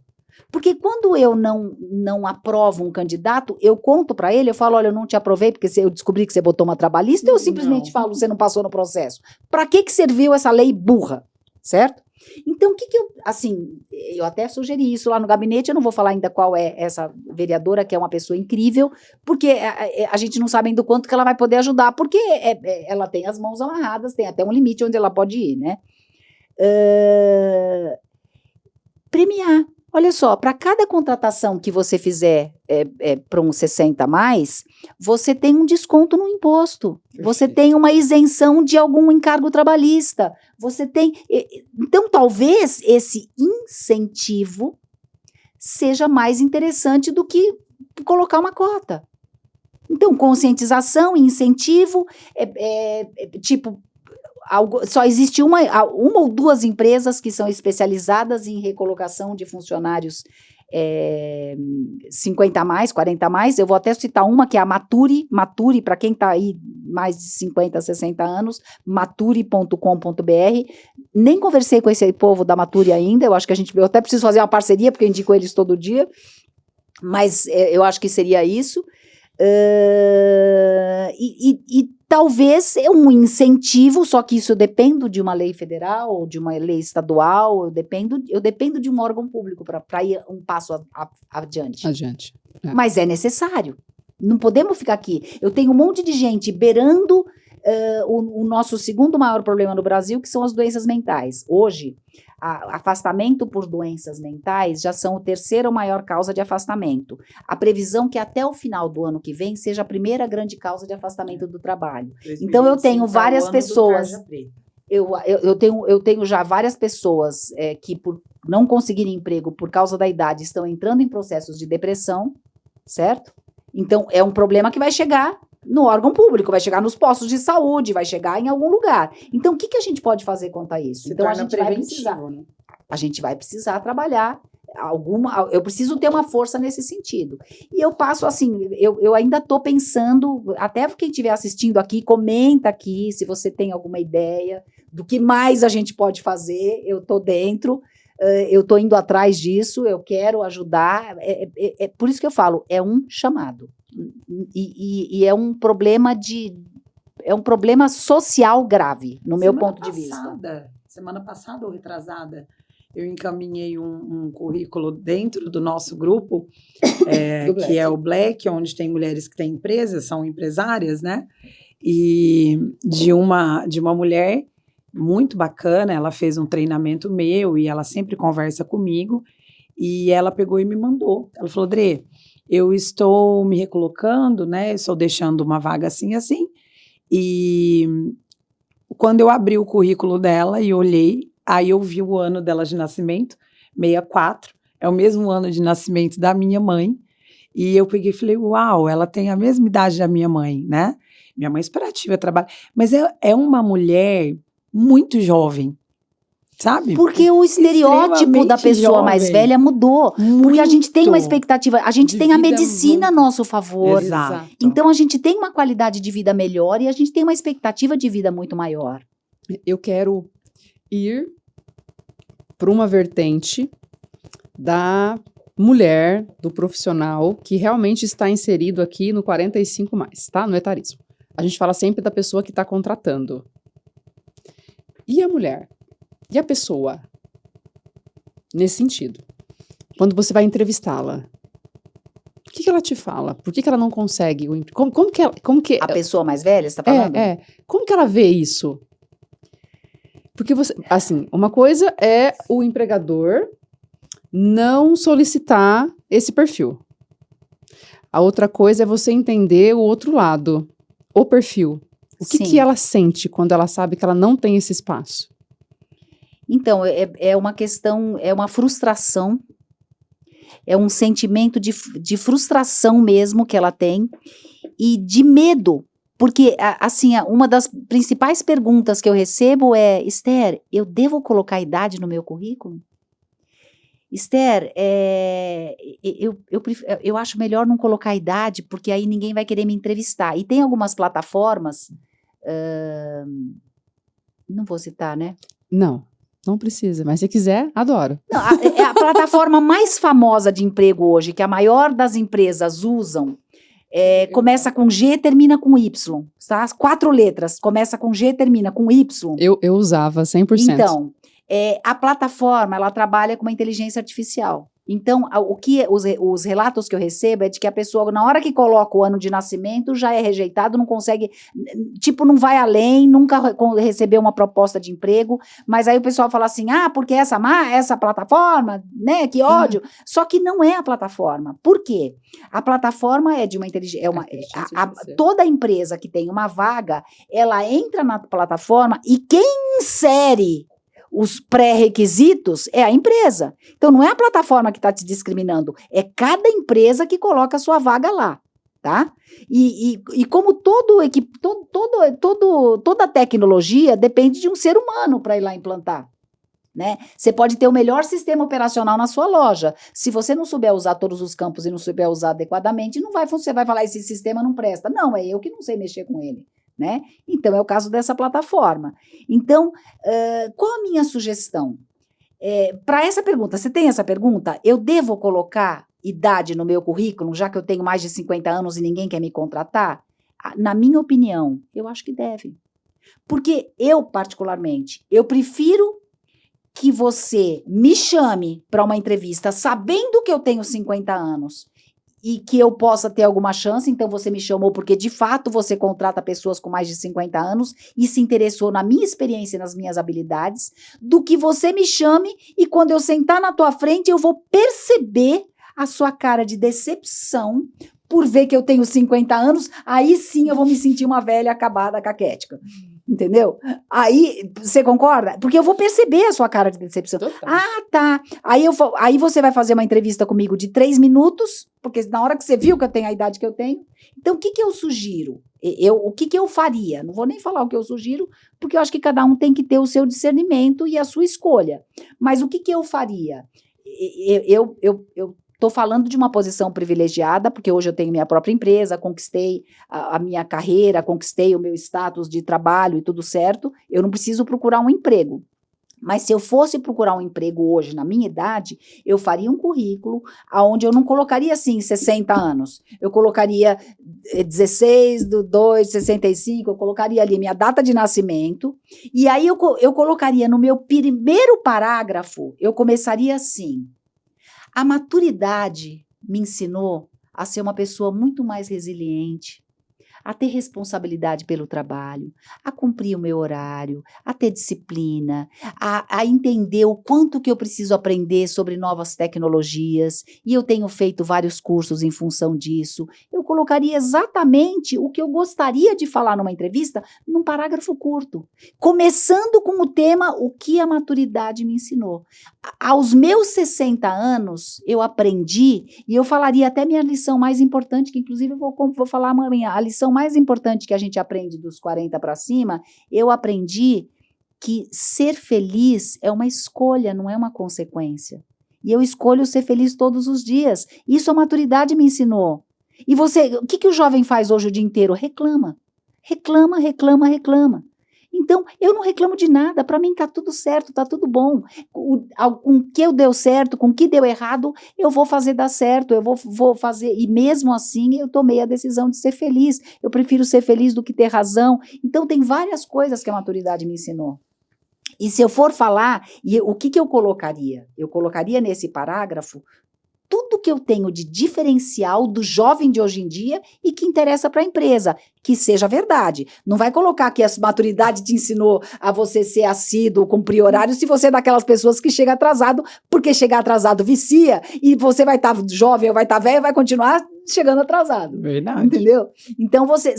Porque quando eu não aprovo um candidato, eu conto para ele, eu falo, olha, eu não te aprovei porque eu descobri que você botou uma trabalhista, eu simplesmente falo, você não passou no processo. Para que serviu essa lei burra, certo? Então, eu até sugeri isso lá no gabinete, eu não vou falar ainda qual é essa vereadora, que é uma pessoa incrível, porque a gente não sabe ainda o quanto que ela vai poder ajudar, porque ela tem as mãos amarradas, tem até um limite onde ela pode ir, né? Premiar. Olha só, para cada contratação que você fizer para um 60 a mais, você tem um desconto no imposto. Perfeito. Você tem uma isenção de algum encargo trabalhista. Você tem... Então, talvez esse incentivo seja mais interessante do que colocar uma cota. Então, conscientização, incentivo, tipo, só existe uma ou duas empresas que são especializadas em recolocação de funcionários 50 a mais, 40 a mais. Eu vou até citar uma que é a Maturi, para quem está aí mais de 50, 60 anos, maturi.com.br. Nem conversei com esse povo da Maturi ainda, eu acho que eu até preciso fazer uma parceria, porque eu indico eles todo dia, mas eu acho que seria isso. E talvez um incentivo, só que isso depende de uma lei federal ou de uma lei estadual, eu dependo de um órgão público para ir um passo adiante. Mas é necessário. Não podemos ficar aqui. Eu tenho um monte de gente beirando o nosso segundo maior problema no Brasil, que são as doenças mentais. Hoje, afastamento por doenças mentais já são a terceira maior causa de afastamento. A previsão que até o final do ano que vem seja a primeira grande causa de afastamento do trabalho. Então, eu tenho várias pessoas... Eu tenho já várias pessoas que, por não conseguirem emprego por causa da idade, estão entrando em processos de depressão, certo? Então, é um problema que vai chegar no órgão público, vai chegar nos postos de saúde, vai chegar em algum lugar. Então, o que a gente pode fazer quanto a isso? Então, a gente vai precisar, né? A gente vai precisar trabalhar eu preciso ter uma força nesse sentido. E eu passo assim, eu ainda estou pensando, até quem estiver assistindo aqui, comenta aqui se você tem alguma ideia do que mais a gente pode fazer. Eu estou dentro, eu estou indo atrás disso, eu quero ajudar. Por isso que eu falo, é um chamado. E é um problema social grave, no meu ponto de vista. Semana passada ou retrasada, eu encaminhei um currículo dentro do nosso grupo, que é o Black, onde tem mulheres que têm empresas, são empresárias, né? E de uma mulher muito bacana, ela fez um treinamento meu e ela sempre conversa comigo, e ela pegou e me mandou. Ela falou, Drê, eu estou me recolocando, né? Estou deixando uma vaga assim, e quando eu abri o currículo dela e olhei, aí eu vi o ano dela de nascimento, 64, é o mesmo ano de nascimento da minha mãe, e eu peguei e falei, uau, ela tem a mesma idade da minha mãe, né? Minha mãe é superativa, trabalha, mas é uma mulher muito jovem, sabe? Porque o estereótipo da pessoa mais velha mudou. Porque a gente tem uma expectativa, a gente tem a medicina a nosso favor. Exato. Então a gente tem uma qualidade de vida melhor e a gente tem uma expectativa de vida muito maior. Eu quero ir para uma vertente da mulher, do profissional, que realmente está inserido aqui no 45+, tá? No etarismo. A gente fala sempre da pessoa que está contratando. E a mulher? E a pessoa? Nesse sentido. Quando você vai entrevistá-la, o que ela te fala? Por que ela não consegue? Como que a pessoa mais velha, você está falando? Como que ela vê isso? Porque assim, uma coisa é o empregador não solicitar esse perfil. A outra coisa é você entender o outro lado, o perfil. O que ela sente quando ela sabe que ela não tem esse espaço? Então, é uma questão, é uma frustração, é um sentimento de frustração mesmo que ela tem e de medo. Porque, assim, uma das principais perguntas que eu recebo é, Esther, eu devo colocar idade no meu currículo? Esther, eu acho melhor não colocar idade, porque aí ninguém vai querer me entrevistar. E tem algumas plataformas, não vou citar, né? Não precisa, mas se quiser, adoro. Não, a plataforma mais famosa de emprego hoje, que a maior das empresas usam, começa com G, termina com Y, tá? 4 letras, começa com G, termina com Y. Eu usava 100%. Então, a plataforma, ela trabalha com uma inteligência artificial. Então, os relatos que eu recebo é de que a pessoa, na hora que coloca o ano de nascimento, já é rejeitado, não consegue, não vai além, nunca recebeu uma proposta de emprego, mas aí o pessoal fala assim, porque essa plataforma, né, que ódio. Só que não é a plataforma. Por quê? A plataforma é de uma inteligência, toda empresa que tem uma vaga, ela entra na plataforma e quem insere os pré-requisitos é a empresa. Então, não é a plataforma que está te discriminando, é cada empresa que coloca a sua vaga lá, tá? E como toda tecnologia depende de um ser humano para ir lá implantar. Né? Você pode ter o melhor sistema operacional na sua loja. Se você não souber usar todos os campos e não souber usar adequadamente, não vai funcionar. Você vai falar, esse sistema não presta. Não, é eu que não sei mexer com ele. Né? Então, é o caso dessa plataforma. Então, qual a minha sugestão? Para essa pergunta, você tem essa pergunta? Eu devo colocar idade no meu currículo, já que eu tenho mais de 50 anos e ninguém quer me contratar? Na minha opinião, eu acho que deve. Porque eu, particularmente, eu prefiro que você me chame para uma entrevista sabendo que eu tenho 50 anos e que eu possa ter alguma chance, então você me chamou porque de fato você contrata pessoas com mais de 50 anos e se interessou na minha experiência e nas minhas habilidades, do que você me chame e quando eu sentar na tua frente eu vou perceber a sua cara de decepção por ver que eu tenho 50 anos, aí sim eu vou me sentir uma velha acabada, caquética. Entendeu? Aí, você concorda? Porque eu vou perceber a sua cara de decepção. Total. Ah, tá. Aí você vai fazer uma entrevista comigo de 3 minutos, porque na hora que você viu que eu tenho a idade que eu tenho. Então, o que eu sugiro? O que eu faria? Não vou nem falar o que eu sugiro, porque eu acho que cada um tem que ter o seu discernimento e a sua escolha. Mas o que eu faria? Eu estou falando de uma posição privilegiada, porque hoje eu tenho minha própria empresa, conquistei a minha carreira, conquistei o meu status de trabalho e tudo certo, eu não preciso procurar um emprego. Mas se eu fosse procurar um emprego hoje, na minha idade, eu faria um currículo onde eu não colocaria, assim, 60 anos. Eu colocaria 16/2/65, eu colocaria ali minha data de nascimento, e aí eu colocaria no meu primeiro parágrafo, eu começaria assim: a maturidade me ensinou a ser uma pessoa muito mais resiliente, a ter responsabilidade pelo trabalho, a cumprir o meu horário, a ter disciplina, a entender o quanto que eu preciso aprender sobre novas tecnologias, e eu tenho feito vários cursos em função disso. Eu colocaria exatamente o que eu gostaria de falar numa entrevista num parágrafo curto, começando com o tema o que a maturidade me ensinou. Aos meus 60 anos, eu aprendi, e eu falaria até minha lição mais importante, que inclusive eu vou falar amanhã, a lição mais importante que a gente aprende dos 40 para cima, eu aprendi que ser feliz é uma escolha, não é uma consequência. E eu escolho ser feliz todos os dias. Isso a maturidade me ensinou. E você, o que o jovem faz hoje o dia inteiro? Reclama. Reclama, reclama, reclama. Então, eu não reclamo de nada, para mim tá tudo certo, tá tudo bom. Com o que deu certo, com o que deu errado, eu vou fazer dar certo, eu vou fazer, e mesmo assim eu tomei a decisão de ser feliz. Eu prefiro ser feliz do que ter razão. Então, tem várias coisas que a maturidade me ensinou. E se eu for falar, o que eu colocaria? Eu colocaria nesse parágrafo tudo que eu tenho de diferencial do jovem de hoje em dia e que interessa para a empresa, que seja verdade. Não vai colocar que a maturidade te ensinou a você ser assíduo, cumprir horário, se você é daquelas pessoas que chega atrasado, porque chegar atrasado vicia, e você vai estar jovem ou vai estar velho e vai continuar chegando atrasado. Verdade. Entendeu? Então, você,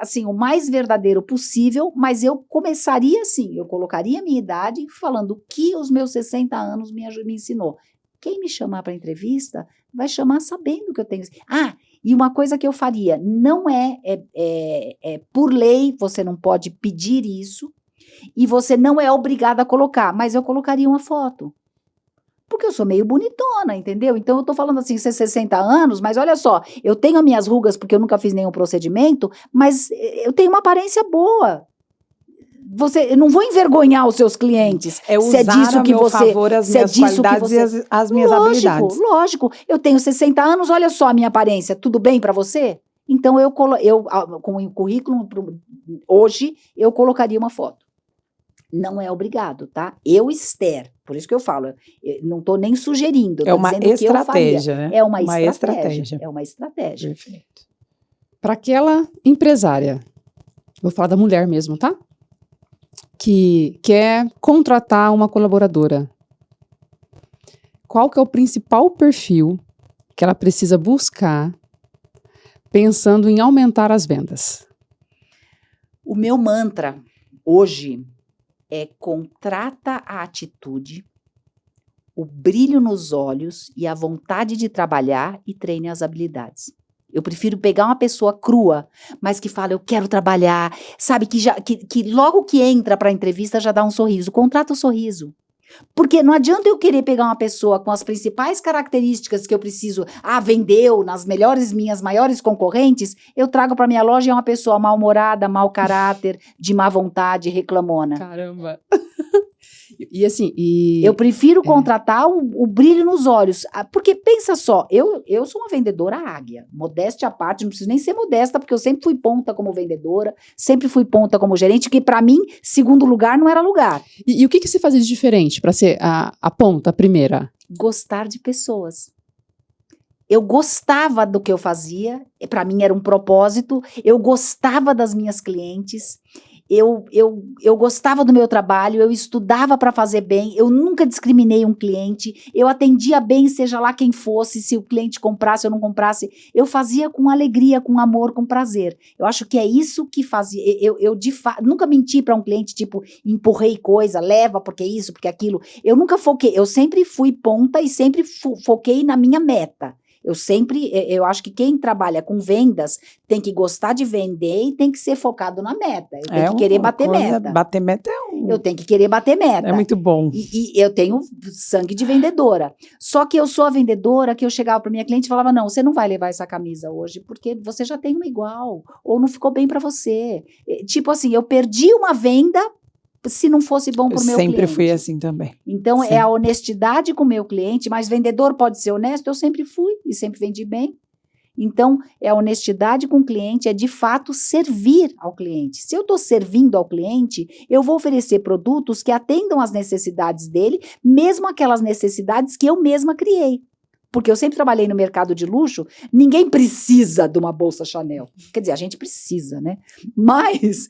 assim, o mais verdadeiro possível, mas eu começaria assim, eu colocaria a minha idade falando o que os meus 60 anos me ensinou. Quem me chamar para entrevista vai chamar sabendo que eu tenho. Ah, e uma coisa que eu faria, não por lei, você não pode pedir isso, e você não é obrigada a colocar, mas eu colocaria uma foto. Porque eu sou meio bonitona, entendeu? Então eu tô falando assim, você 60 anos, mas olha só, eu tenho as minhas rugas porque eu nunca fiz nenhum procedimento, mas eu tenho uma aparência boa. Eu não vou envergonhar os seus clientes. Usar a meu favor as minhas qualidades e as minhas habilidades. Lógico. Eu tenho 60 anos, olha só a minha aparência. Tudo bem para você? Então, com o currículo, hoje, eu colocaria uma foto. Não é obrigado, tá? Esther, por isso que eu falo, eu não estou nem sugerindo. É uma estratégia, né? É uma estratégia. É uma estratégia. Perfeito. Para aquela empresária, vou falar da mulher mesmo, tá? Que quer contratar uma colaboradora. Qual que é o principal perfil que ela precisa buscar pensando em aumentar as vendas? O meu mantra hoje é: contrata a atitude, o brilho nos olhos e a vontade de trabalhar, e treine as habilidades. Eu prefiro pegar uma pessoa crua, mas que fala, eu quero trabalhar, sabe, que logo que entra para a entrevista já dá um sorriso. Contrata o sorriso. Porque não adianta eu querer pegar uma pessoa com as principais características que eu preciso, vendeu nas minhas maiores concorrentes, eu trago para minha loja e é uma pessoa mal-humorada, mau caráter, de má vontade, reclamona. Caramba. E assim, eu prefiro contratar o brilho nos olhos, porque pensa só, eu sou uma vendedora águia, modéstia à parte, não preciso nem ser modesta, porque eu sempre fui ponta como vendedora, sempre fui ponta como gerente, que para mim, segundo lugar não era lugar. E o que você fazia de diferente para ser a ponta, a primeira? Gostar de pessoas. Eu gostava do que eu fazia, para mim era um propósito, eu gostava das minhas clientes, eu gostava do meu trabalho, eu estudava para fazer bem, eu nunca discriminei um cliente, eu atendia bem, seja lá quem fosse, se o cliente comprasse ou não comprasse, eu fazia com alegria, com amor, com prazer. Eu acho que é isso que fazia, nunca menti para um cliente, tipo, empurrei coisa, leva porque isso, porque aquilo, eu nunca foquei, eu sempre fui ponta e sempre foquei na minha meta. Eu acho que quem trabalha com vendas tem que gostar de vender e tem que ser focado na meta. Eu tenho que querer bater meta. Bater meta Eu tenho que querer bater meta. É muito bom. E eu tenho sangue de vendedora. Só que eu sou a vendedora que eu chegava para minha cliente e falava, não, você não vai levar essa camisa hoje porque você já tem uma igual. Ou não ficou bem para você. Tipo assim, eu perdi uma venda se não fosse bom para o meu cliente. Sempre fui assim também. Então, é a honestidade com o meu cliente, mas vendedor pode ser honesto, eu sempre fui e sempre vendi bem. Então, é a honestidade com o cliente, é de fato servir ao cliente. Se eu estou servindo ao cliente, eu vou oferecer produtos que atendam às necessidades dele, mesmo aquelas necessidades que eu mesma criei. Porque eu sempre trabalhei no mercado de luxo, ninguém precisa de uma bolsa Chanel. Quer dizer, a gente precisa, né? Mas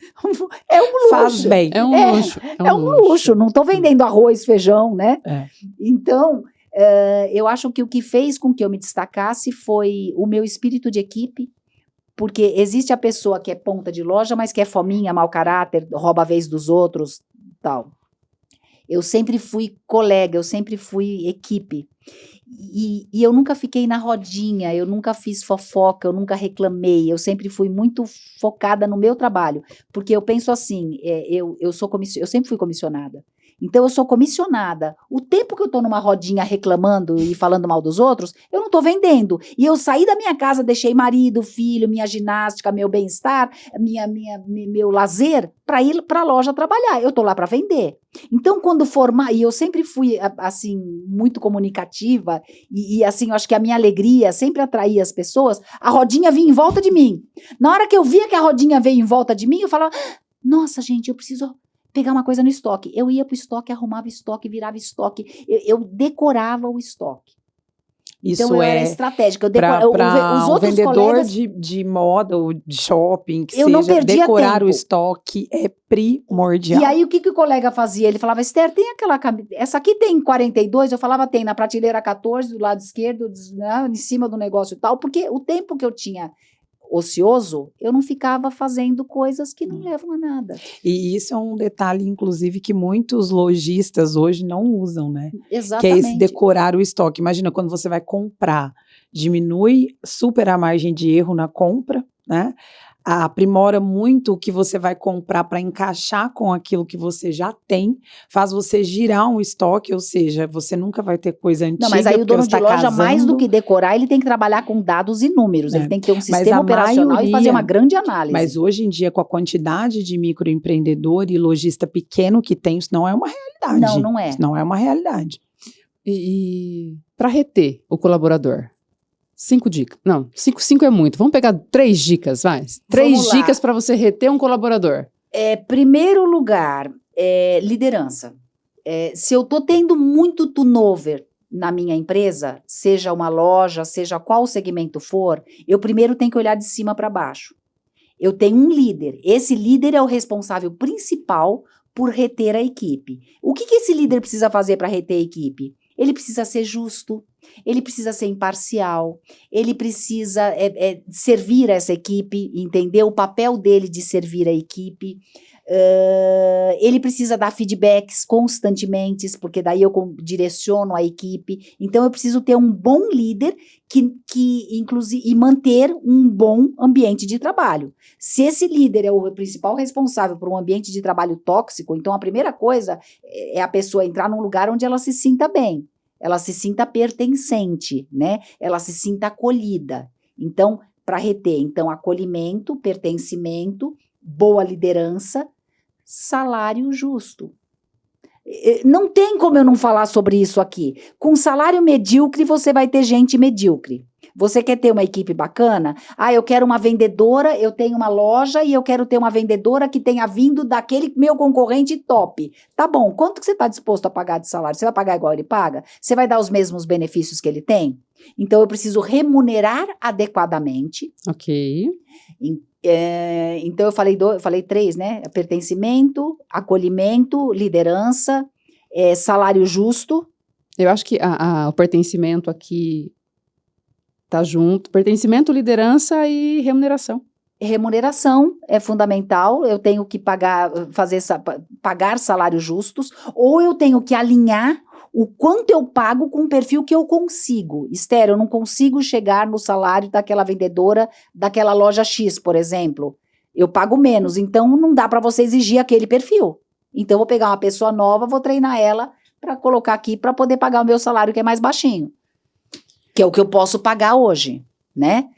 é um luxo. Faz bem. É um luxo. É um luxo. Não estou vendendo arroz, feijão, né? Então, eu acho que o que fez com que eu me destacasse foi o meu espírito de equipe, porque existe a pessoa que é ponta de loja, mas que é fominha, mau caráter, rouba a vez dos outros, tal. Eu sempre fui colega, eu sempre fui equipe. E eu nunca fiquei na rodinha, eu nunca fiz fofoca, eu nunca reclamei, eu sempre fui muito focada no meu trabalho, porque eu penso assim, eu sempre fui comissionada, então eu sou comissionada, o tempo que eu estou numa rodinha reclamando e falando mal dos outros, eu não estou vendendo, e eu saí da minha casa, deixei marido, filho, minha ginástica, meu bem-estar, meu lazer, para ir para a loja trabalhar, eu estou lá para vender. Então, quando formar, e eu sempre fui, assim, muito comunicativa, e assim, eu acho que a minha alegria sempre atraía as pessoas, a rodinha vinha em volta de mim. Na hora que eu via que a rodinha veio em volta de mim, eu falava, nossa, gente, eu preciso pegar uma coisa no estoque. Eu ia para o estoque, arrumava estoque, virava estoque, eu decorava o estoque. Isso então, eu era estratégica. Para os outros vendedor colegas, de moda ou de shopping, que eu não seja, perdia decorar tempo. O estoque é primordial. E aí, o que o colega fazia? Ele falava, Esther, tem aquela camisa, essa aqui tem 42? Eu falava, tem, na prateleira 14, do lado esquerdo, em cima do negócio e tal, porque o tempo que eu tinha ocioso, eu não ficava fazendo coisas que não levam a nada. E isso é um detalhe, inclusive, que muitos lojistas hoje não usam, né? Exatamente. Que é esse decorar o estoque. Imagina, quando você vai comprar, diminui super a margem de erro na compra, né? Aprimora muito o que você vai comprar para encaixar com aquilo que você já tem, faz você girar um estoque, ou seja, você nunca vai ter coisa antiga. Não, mas aí o dono de loja, casando. Mais do que decorar, ele tem que trabalhar com dados e números, ele tem que ter um sistema operacional e fazer uma grande análise. Mas hoje em dia, com a quantidade de microempreendedor e lojista pequeno que tem, isso não é uma realidade. Não, não é. Isso não é uma realidade. E para reter o colaborador? 5 dicas. Não, 5 é muito. Vamos pegar 3 dicas, vai. 3 dicas para você reter um colaborador. Primeiro lugar, liderança. Se eu estou tendo muito turnover na minha empresa, seja uma loja, seja qual segmento for, eu primeiro tenho que olhar de cima para baixo. Eu tenho um líder. Esse líder é o responsável principal por reter a equipe. O que esse líder precisa fazer para reter a equipe? Ele precisa ser justo, ele precisa ser imparcial, ele precisa servir essa equipe, entender o papel dele de servir a equipe. Ele precisa dar feedbacks constantemente, porque daí eu direciono a equipe. Então, eu preciso ter um bom líder inclusive, e manter um bom ambiente de trabalho. Se esse líder é o principal responsável por um ambiente de trabalho tóxico, então a primeira coisa é a pessoa entrar num lugar onde ela se sinta bem, ela se sinta pertencente, né? Ela se sinta acolhida. Então, para reter, então, acolhimento, pertencimento, boa liderança, salário justo. Não tem como eu não falar sobre isso aqui. Com salário medíocre, você vai ter gente medíocre. Você quer ter uma equipe bacana? Eu quero uma vendedora, eu tenho uma loja e eu quero ter uma vendedora que tenha vindo daquele meu concorrente top. Tá bom, quanto que você está disposto a pagar de salário? Você vai pagar igual ele paga? Você vai dar os mesmos benefícios que ele tem? Então, eu preciso remunerar adequadamente. Ok. Então, eu falei 3, né? Pertencimento, acolhimento, liderança, salário justo. Eu acho que o pertencimento aqui tá junto. Pertencimento, liderança e remuneração. Remuneração é fundamental, eu tenho que pagar salários justos, ou eu tenho que alinhar o quanto eu pago com o perfil que eu consigo. Esther, eu não consigo chegar no salário daquela vendedora, daquela loja X, por exemplo. Eu pago menos, então não dá para você exigir aquele perfil. Então eu vou pegar uma pessoa nova, vou treinar ela para colocar aqui para poder pagar o meu salário que é mais baixinho. Que é o que eu posso pagar hoje, né?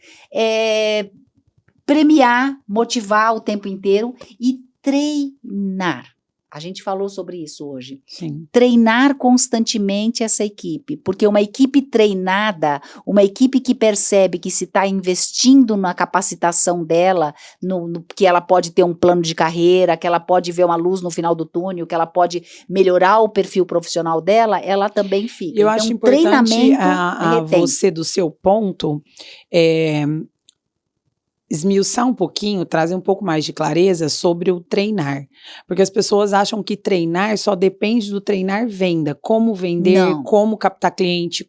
Premiar, motivar o tempo inteiro e treinar. A gente falou sobre isso hoje. Sim. Treinar constantemente essa equipe, porque uma equipe treinada, uma equipe que percebe que se está investindo na capacitação dela, que ela pode ter um plano de carreira, que ela pode ver uma luz no final do túnel, que ela pode melhorar o perfil profissional dela, ela também fica. Eu então, acho importante retém. você, do seu ponto, esmiuçar um pouquinho, trazer um pouco mais de clareza sobre o treinar. Porque as pessoas acham que treinar só depende do treinar venda. Como vender, Não. como captar cliente,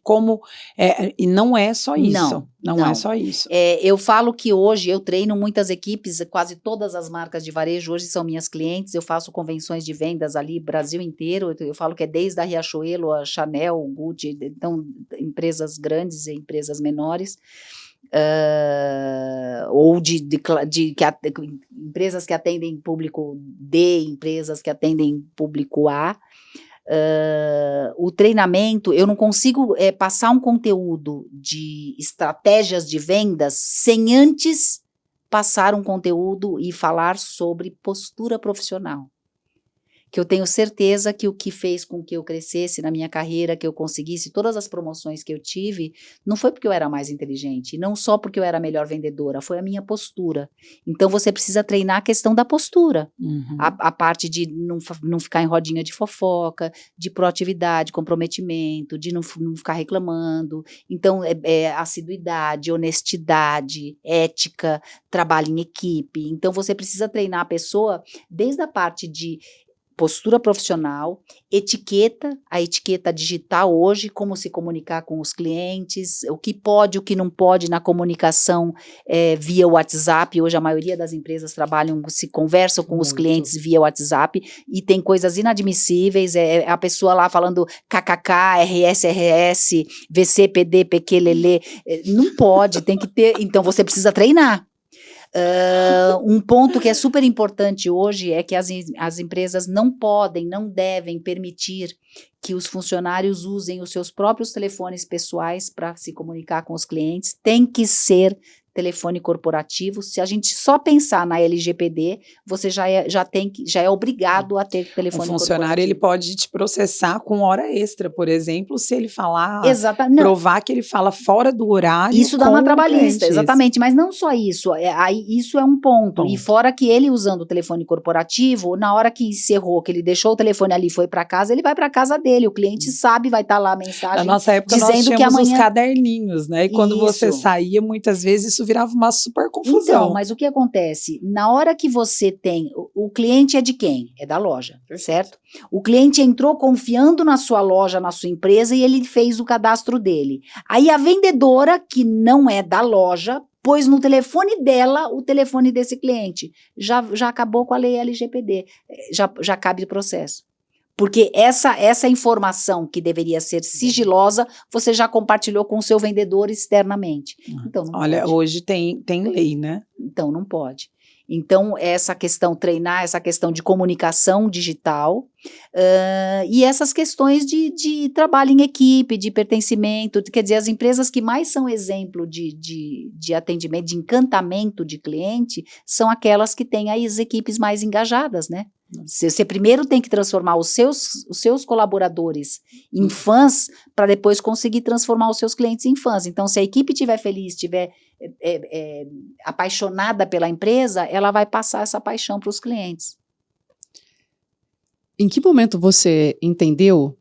e não é só isso. Não é só isso. Eu falo que hoje eu treino muitas equipes, quase todas as marcas de varejo hoje são minhas clientes, eu faço convenções de vendas ali, Brasil inteiro, eu falo que é desde a Riachuelo, a Chanel, Gucci, então empresas grandes e empresas menores. Ou empresas que atendem público D, empresas que atendem público A. O treinamento, eu não consigo passar um conteúdo de estratégias de vendas sem antes passar um conteúdo e falar sobre postura profissional. Que eu tenho certeza que o que fez com que eu crescesse na minha carreira, que eu conseguisse todas as promoções que eu tive, não foi porque eu era mais inteligente, não só porque eu era a melhor vendedora, foi a minha postura. Então, você precisa treinar a questão da postura. Uhum. A parte de não ficar em rodinha de fofoca, de proatividade, comprometimento, de não ficar reclamando. Então, assiduidade, honestidade, ética, trabalho em equipe. Então, você precisa treinar a pessoa desde a parte de postura profissional, a etiqueta digital hoje, como se comunicar com os clientes, o que pode, o que não pode na comunicação via WhatsApp. Hoje a maioria das empresas se conversam com os clientes via WhatsApp e tem coisas inadmissíveis, a pessoa lá falando kkk, RS, VC, PD, PQ, Lelê, não pode, tem que ter, então você precisa treinar. Um ponto que é super importante hoje é que as empresas não devem permitir que os funcionários usem os seus próprios telefones pessoais para se comunicar com os clientes. Tem que ser telefone corporativo. Se a gente só pensar na LGPD, você já é obrigado a ter telefone corporativo. O funcionário, ele pode te processar com hora extra, por exemplo, se ele falar, provar que ele fala fora do horário. Isso dá uma trabalhista, exatamente, mas não só isso, isso é um ponto. E fora que ele usando o telefone corporativo, na hora que encerrou, que ele deixou o telefone ali e foi para casa, ele vai para casa dele, o cliente sabe, vai estar lá a mensagem. Na nossa época, dizendo nós tínhamos que amanhã... os caderninhos, né? E quando você saía, muitas vezes isso isso virava uma super confusão. Então, mas o que acontece? Na hora que você tem... O cliente é de quem? É da loja, certo? O cliente entrou confiando na sua loja, na sua empresa, e ele fez o cadastro dele. Aí a vendedora, que não é da loja, pôs no telefone dela o telefone desse cliente. Já acabou com a lei LGPD. Já cabe o processo. Porque essa informação que deveria ser sigilosa, você já compartilhou com o seu vendedor externamente. Então, não Olha, pode. hoje tem lei, né? Então, não pode. Então, essa questão, treinar essa questão de comunicação digital e essas questões de trabalho em equipe, de pertencimento, quer dizer, as empresas que mais são exemplo de atendimento, de encantamento de cliente, são aquelas que têm as equipes mais engajadas, né? Você primeiro tem que transformar os seus colaboradores em fãs, para depois conseguir transformar os seus clientes em fãs. Então, se a equipe estiver feliz, estiver apaixonada pela empresa, ela vai passar essa paixão para os clientes. Em que momento você entendeu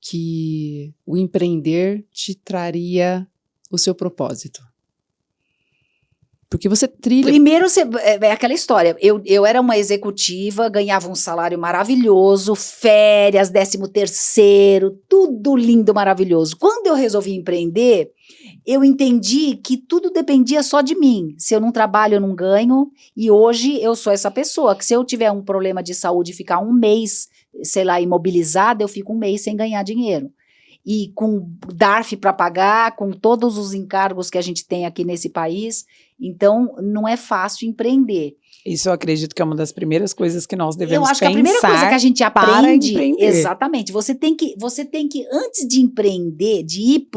que o empreender te traria o seu propósito? Porque você trilha... Primeiro, é aquela história, eu era uma executiva, ganhava um salário maravilhoso, férias, 13º, tudo lindo, maravilhoso. Quando eu resolvi empreender, eu entendi que tudo dependia só de mim. Se eu não trabalho, eu não ganho, e hoje eu sou essa pessoa, que se eu tiver um problema de saúde e ficar um mês, sei lá, imobilizada, eu fico um mês sem ganhar dinheiro. E com DARF para pagar, com todos os encargos que a gente tem aqui nesse país, então não é fácil empreender. Isso eu acredito que é uma das primeiras coisas que nós devemos pensar. Eu acho que a primeira coisa que a gente aprende, empreender. Exatamente, você tem que, antes de empreender, de ir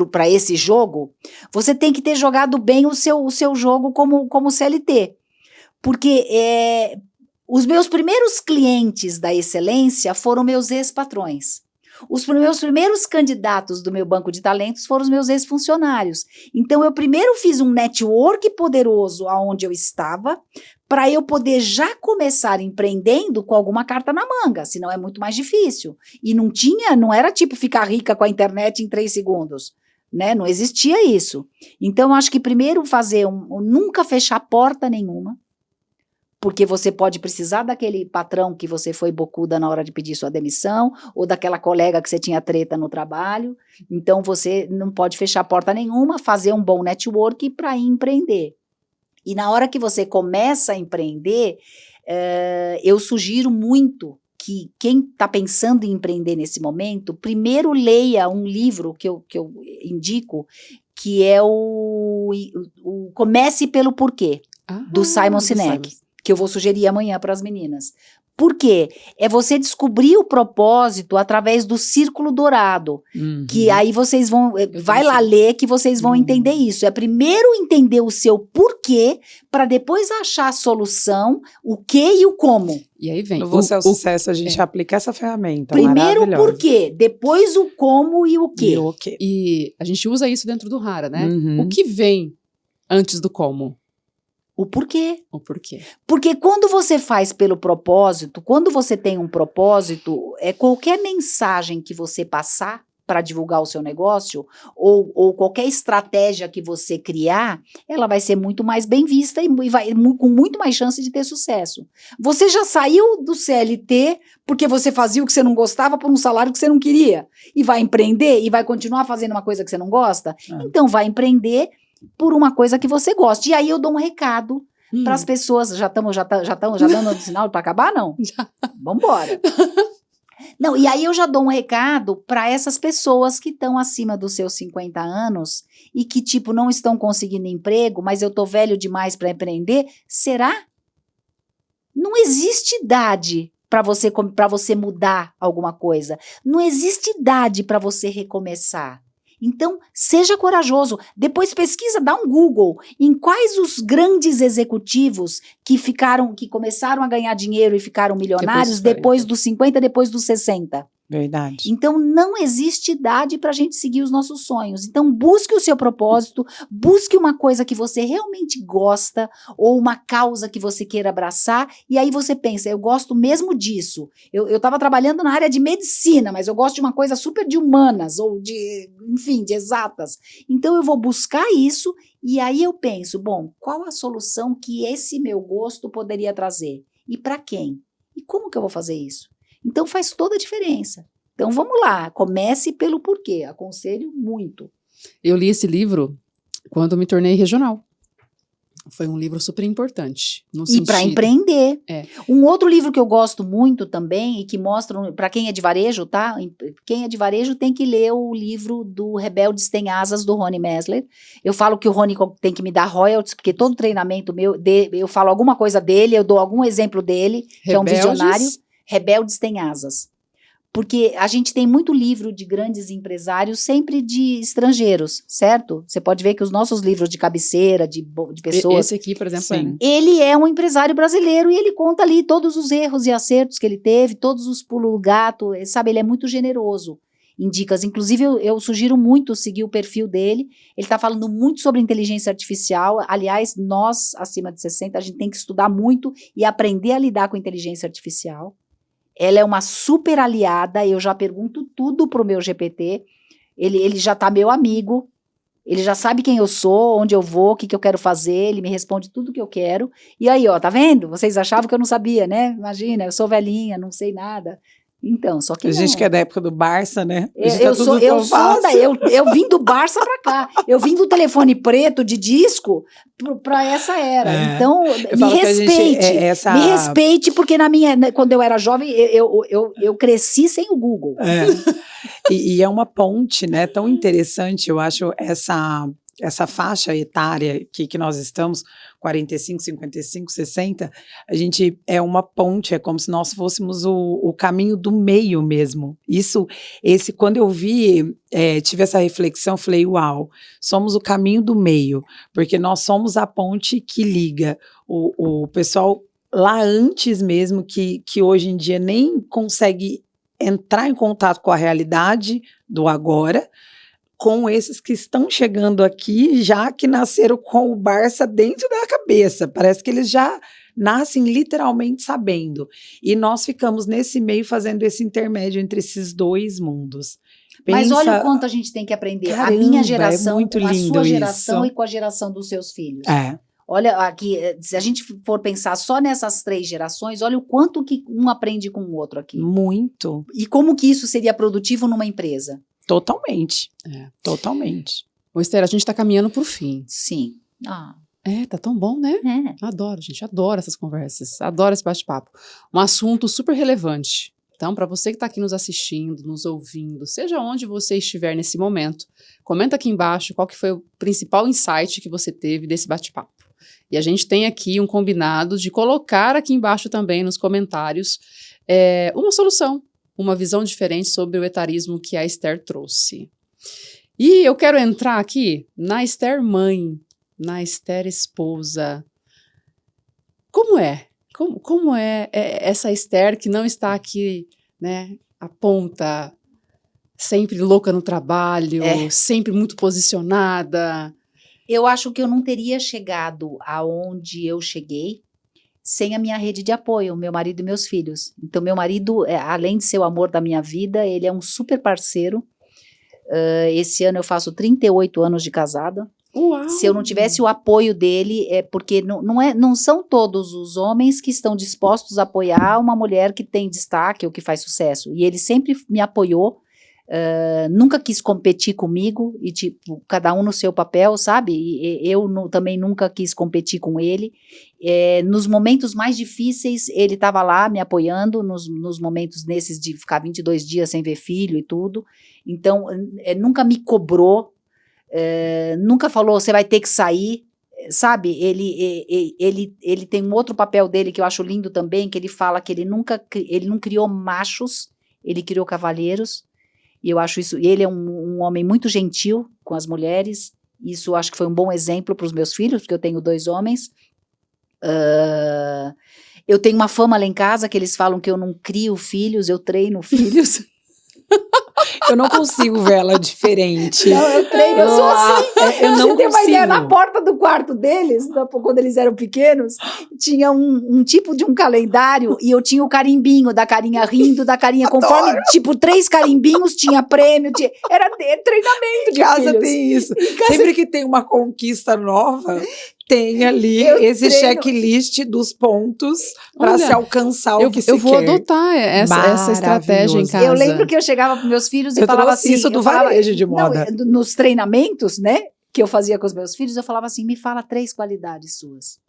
para esse jogo, você tem que ter jogado bem o seu jogo como CLT. Porque os meus primeiros clientes da excelência foram meus ex-patrões. Os meus primeiros candidatos do meu banco de talentos foram os meus ex-funcionários. Então, eu primeiro fiz um network poderoso aonde eu estava, para eu poder já começar empreendendo com alguma carta na manga, senão é muito mais difícil. E não era tipo ficar rica com a internet em 3 segundos, né? Não existia isso. Então, eu acho que primeiro nunca fechar porta nenhuma, porque você pode precisar daquele patrão que você foi bocuda na hora de pedir sua demissão, ou daquela colega que você tinha treta no trabalho. Então, você não pode fechar porta nenhuma, fazer um bom network para empreender. E na hora que você começa a empreender, eu sugiro muito que quem está pensando em empreender nesse momento, primeiro leia um livro que eu indico, que é o Comece pelo Porquê, do Simon Sinek. Que eu vou sugerir amanhã para as meninas. Por quê? É você descobrir o propósito através do círculo dourado, que aí vocês vão, vai lá ler que vocês vão entender isso. É primeiro entender o seu porquê, para depois achar a solução, o que e o como. E aí vem. No Você é o Sucesso, a gente aplica essa ferramenta. Primeiro o porquê, depois o como e o quê. E o quê. E a gente usa isso dentro do Rara, né? O que vem antes do como? O porquê. O porquê. Porque quando você faz pelo propósito, quando você tem um propósito, qualquer mensagem que você passar para divulgar o seu negócio, ou qualquer estratégia que você criar, ela vai ser muito mais bem vista e vai com muito mais chance de ter sucesso. Você já saiu do CLT porque você fazia o que você não gostava por um salário que você não queria, e vai empreender e vai continuar fazendo uma coisa que você não gosta? Então vai empreender por uma coisa que você gosta. E aí eu dou um recado para as pessoas. Já dando sinal para acabar, não? Já. Vambora. Não, e aí eu já dou um recado para essas pessoas que estão acima dos seus 50 anos e que, tipo, não estão conseguindo emprego, mas eu tô velho demais para empreender. Será? Não existe idade para você mudar alguma coisa. Não existe idade para você recomeçar. Então, seja corajoso. Depois pesquisa, dá um Google em quais os grandes executivos que começaram a ganhar dinheiro e ficaram milionários depois dos 50, depois dos 60. Verdade. Então, não existe idade para a gente seguir os nossos sonhos. Então, busque o seu propósito, busque uma coisa que você realmente gosta, ou uma causa que você queira abraçar, e aí você pensa, eu gosto mesmo disso. Eu estava trabalhando na área de medicina, mas eu gosto de uma coisa super de humanas, ou de, enfim, de exatas. Então, eu vou buscar isso, e aí eu penso, bom, qual a solução que esse meu gosto poderia trazer? E para quem? E como que eu vou fazer isso? Então faz toda a diferença. Então vamos lá, comece pelo porquê, aconselho muito. Eu li esse livro quando me tornei regional. Foi um livro super importante. E para empreender. É. Um outro livro que eu gosto muito também, e que mostra, para quem é de varejo, tá? Quem é de varejo tem que ler o livro do Rebeldes Têm Asas, do Rony Mesler. Eu falo que o Rony tem que me dar royalties, porque todo treinamento meu, eu falo alguma coisa dele, eu dou algum exemplo dele, que é um visionário. Rebeldes Têm Asas. Porque a gente tem muito livro de grandes empresários, sempre de estrangeiros, certo? Você pode ver que os nossos livros de cabeceira, de pessoas... Esse aqui, por exemplo, Sim. Ele é um empresário brasileiro e ele conta ali todos os erros e acertos que ele teve, todos os pulos do gato, sabe? Ele é muito generoso em dicas. Inclusive, eu sugiro muito seguir o perfil dele. Ele está falando muito sobre inteligência artificial. Aliás, nós, acima de 60, a gente tem que estudar muito e aprender a lidar com inteligência artificial. Ela é uma super aliada, eu já pergunto tudo pro meu GPT, ele já tá meu amigo, ele já sabe quem eu sou, onde eu vou, o que eu quero fazer, ele me responde tudo que eu quero, e aí, ó, tá vendo? Vocês achavam que eu não sabia, né? Imagina, eu sou velhinha, não sei nada. Então, só que a gente que é da época do Barça, né? Eu vim do Barça pra cá. Eu vim do telefone preto de disco pra essa era. Então, me respeite. Me respeite, porque quando eu era jovem, eu cresci sem o Google. E é uma ponte, né? Tão interessante, eu acho, essa faixa etária que nós estamos, 45, 55, 60, a gente é uma ponte, é como se nós fôssemos o caminho do meio mesmo. Quando eu tive essa reflexão, falei, uau, somos o caminho do meio, porque nós somos a ponte que liga o pessoal lá antes mesmo, que hoje em dia nem consegue entrar em contato com a realidade do agora, com esses que estão chegando aqui, já que nasceram com o Barça dentro da cabeça. Parece que eles já nascem literalmente sabendo. E nós ficamos nesse meio fazendo esse intermédio entre esses dois mundos. Mas olha o quanto a gente tem que aprender. Caramba, a minha geração, muito com a sua geração isso. E com a geração dos seus filhos. É. Olha aqui, se a gente for pensar só nessas 3 gerações, olha o quanto que um aprende com o outro aqui. Muito. E como que isso seria produtivo numa empresa? Totalmente. Totalmente. Ô, Esther, a gente está caminhando para o fim. Sim. Tá tão bom, né? Adoro, gente, adoro essas conversas, adoro esse bate-papo. Um assunto super relevante. Então, para você que está aqui nos assistindo, nos ouvindo, seja onde você estiver nesse momento, comenta aqui embaixo qual que foi o principal insight que você teve desse bate-papo. E a gente tem aqui um combinado de colocar aqui embaixo também nos comentários uma solução, uma visão diferente sobre o etarismo que a Esther trouxe. E eu quero entrar aqui na Esther mãe, na Esther esposa. Como é? Como é essa Esther que não está aqui, né, à ponta, sempre louca no trabalho, sempre muito posicionada? Eu acho que eu não teria chegado aonde eu cheguei sem a minha rede de apoio, meu marido e meus filhos. Então, meu marido, além de ser o amor da minha vida, ele é um super parceiro. Esse ano eu faço 38 anos de casada. Uau. Se eu não tivesse o apoio dele, porque não são todos os homens que estão dispostos a apoiar uma mulher que tem destaque ou que faz sucesso. E ele sempre me apoiou, nunca quis competir comigo, e tipo, cada um no seu papel, sabe? E eu também nunca quis competir com ele. Nos momentos mais difíceis, ele estava lá me apoiando, nos momentos nesses de ficar 22 dias sem ver filho e tudo. Então, nunca me cobrou, nunca falou, você vai ter que sair, sabe? Ele tem um outro papel dele que eu acho lindo também, que ele fala que ele não criou machos, ele criou cavalheiros. E eu acho isso, ele é um homem muito gentil com as mulheres, isso eu acho que foi um bom exemplo para os meus filhos, porque eu tenho 2 homens. Eu tenho uma fama lá em casa, que eles falam que eu não crio filhos, eu treino filhos. Eu não consigo ver ela diferente. Não, eu treino, eu sou assim. Eu não Você tem uma ideia, na consigo. porta do quarto deles, quando eles eram pequenos, tinha um tipo de um calendário e eu tinha o carimbinho da carinha rindo, da carinha conforme, tipo, 3 carimbinhos, tinha prêmio, era treinamento Em de casa filhos. tem isso. Em casa- Sempre que tem uma conquista nova, tem ali Eu esse treino. checklist dos pontos para Olha, se alcançar o que se eu vou quer. adotar essa estratégia em Maravilhoso. casa. Eu lembro que eu chegava para meus filhos e Eu falava trouxe assim... isso do eu falava- varejo de não, moda. nos treinamentos, né, que eu fazia com os meus filhos, eu falava assim, me fala 3 qualidades suas.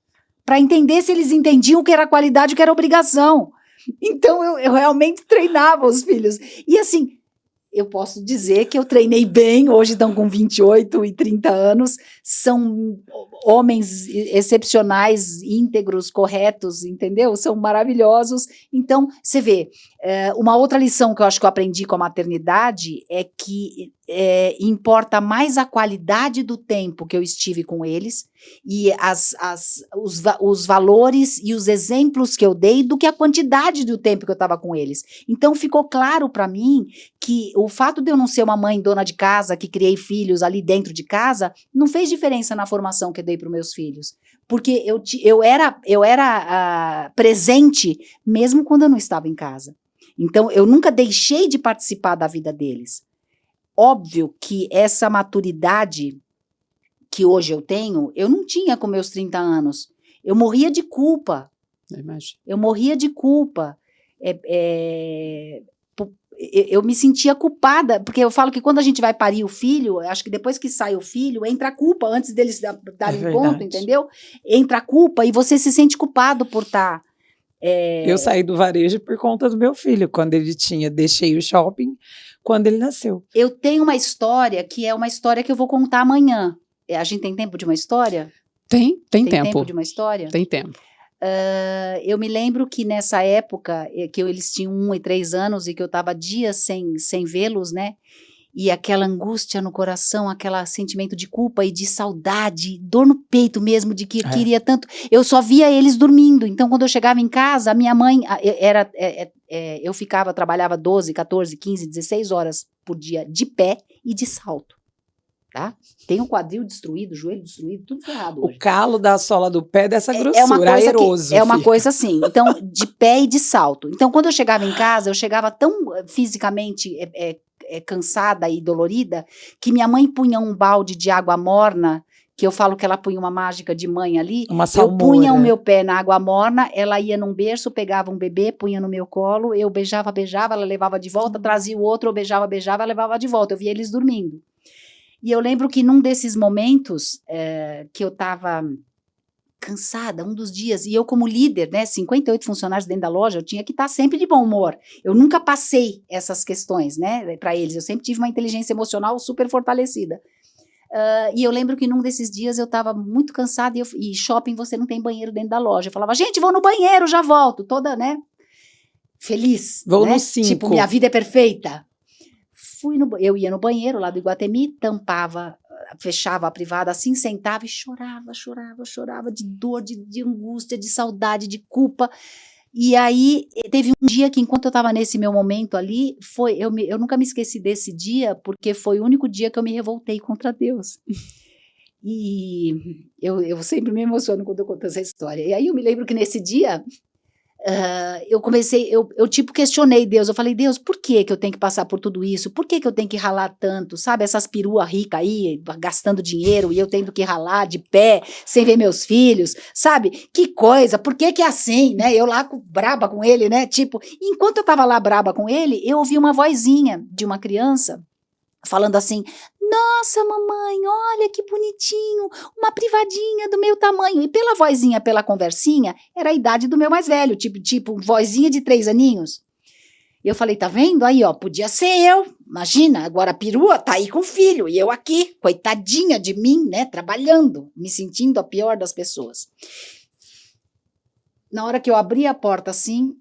Para entender se eles entendiam o que era qualidade e o que era obrigação. Então, eu realmente treinava os filhos. E assim, eu posso dizer que eu treinei bem, hoje estão com 28 e 30 anos, são homens excepcionais, íntegros, corretos, entendeu? São maravilhosos. Então, você vê, uma outra lição que eu acho que eu aprendi com a maternidade é que importa mais a qualidade do tempo que eu estive com eles e os valores e os exemplos que eu dei do que a quantidade do tempo que eu estava com eles. Então, ficou claro para mim que o fato de eu não ser uma mãe dona de casa, que criei filhos ali dentro de casa, não fez diferença na formação que eu dei para os meus filhos. Porque eu era presente mesmo quando eu não estava em casa. Então, eu nunca deixei de participar da vida deles. Óbvio que essa maturidade que hoje eu tenho, eu não tinha com meus 30 anos. Eu morria de culpa. Eu imagino. Eu morria de culpa. Eu me sentia culpada, porque eu falo que quando a gente vai parir o filho, acho que depois que sai o filho, entra a culpa, antes deles darem conta, entendeu? Entra a culpa e você se sente culpado por estar... Eu saí do varejo por conta do meu filho, quando ele deixei o shopping, quando ele nasceu. Eu tenho uma história que é uma história que eu vou contar amanhã. A gente tem tempo de uma história? Tem Tem tempo. tempo de uma história? Tem tempo. Eu me lembro que nessa época, que eles tinham 1 e 3 anos e que eu estava dias sem vê-los, né? E aquela angústia no coração, aquele sentimento de culpa e de saudade, dor no peito mesmo, de que eu queria tanto. Eu só via eles dormindo. Então, quando eu chegava em casa, a minha mãe eu trabalhava 12, 14, 15, 16 horas por dia de pé e de salto. Tá? Tem o quadril destruído, o joelho destruído, tudo ferrado hoje. O calo da sola do pé dessa grossura, aeroso. É uma coisa assim, então, de pé e de salto. Então, quando eu chegava em casa, eu chegava tão fisicamente cansada e dolorida, que minha mãe punha um balde de água morna, que eu falo que ela punha uma mágica de mãe ali, uma salmoura. Eu punha o meu pé na água morna, ela ia num berço, pegava um bebê, punha no meu colo, eu beijava, ela levava de volta, trazia o outro, eu beijava, ela levava de volta, eu via eles dormindo. E eu lembro que num desses momentos que eu estava cansada, um dos dias, e eu como líder, né, 58 funcionários dentro da loja, eu tinha que estar sempre de bom humor. Eu nunca passei essas questões, né, para eles. Eu sempre tive uma inteligência emocional super fortalecida. E eu lembro que num desses dias eu estava muito cansada e shopping você não tem banheiro dentro da loja. Eu falava, gente, vou no banheiro, já volto. Toda, né, feliz. Vou né? no 5. Tipo, minha vida é perfeita. Eu ia no banheiro lá do Iguatemi, tampava, fechava a privada assim, sentava e chorava de dor, de angústia, de saudade, de culpa. E aí teve um dia que enquanto eu estava nesse meu momento ali, eu nunca me esqueci desse dia, porque foi o único dia que eu me revoltei contra Deus. E eu sempre me emociono quando eu conto essa história. E aí eu me lembro que nesse dia... eu tipo questionei Deus, eu falei, Deus, por que eu tenho que passar por tudo isso? Por que eu tenho que ralar tanto? Sabe, essas peruas ricas aí, gastando dinheiro e eu tendo que ralar de pé, sem ver meus filhos, sabe? Que coisa, por que é assim, né? Eu lá braba com ele, né? Tipo, enquanto eu tava lá braba com ele, eu ouvi uma vozinha de uma criança falando assim, nossa mamãe, olha que bonitinho, uma privadinha do meu tamanho, e pela vozinha, pela conversinha, era a idade do meu mais velho, tipo vozinha de 3 aninhos, e eu falei, tá vendo, aí ó, podia ser eu, imagina, agora a perua tá aí com o filho, e eu aqui, coitadinha de mim, né, trabalhando, me sentindo a pior das pessoas. Na hora que eu abri a porta assim,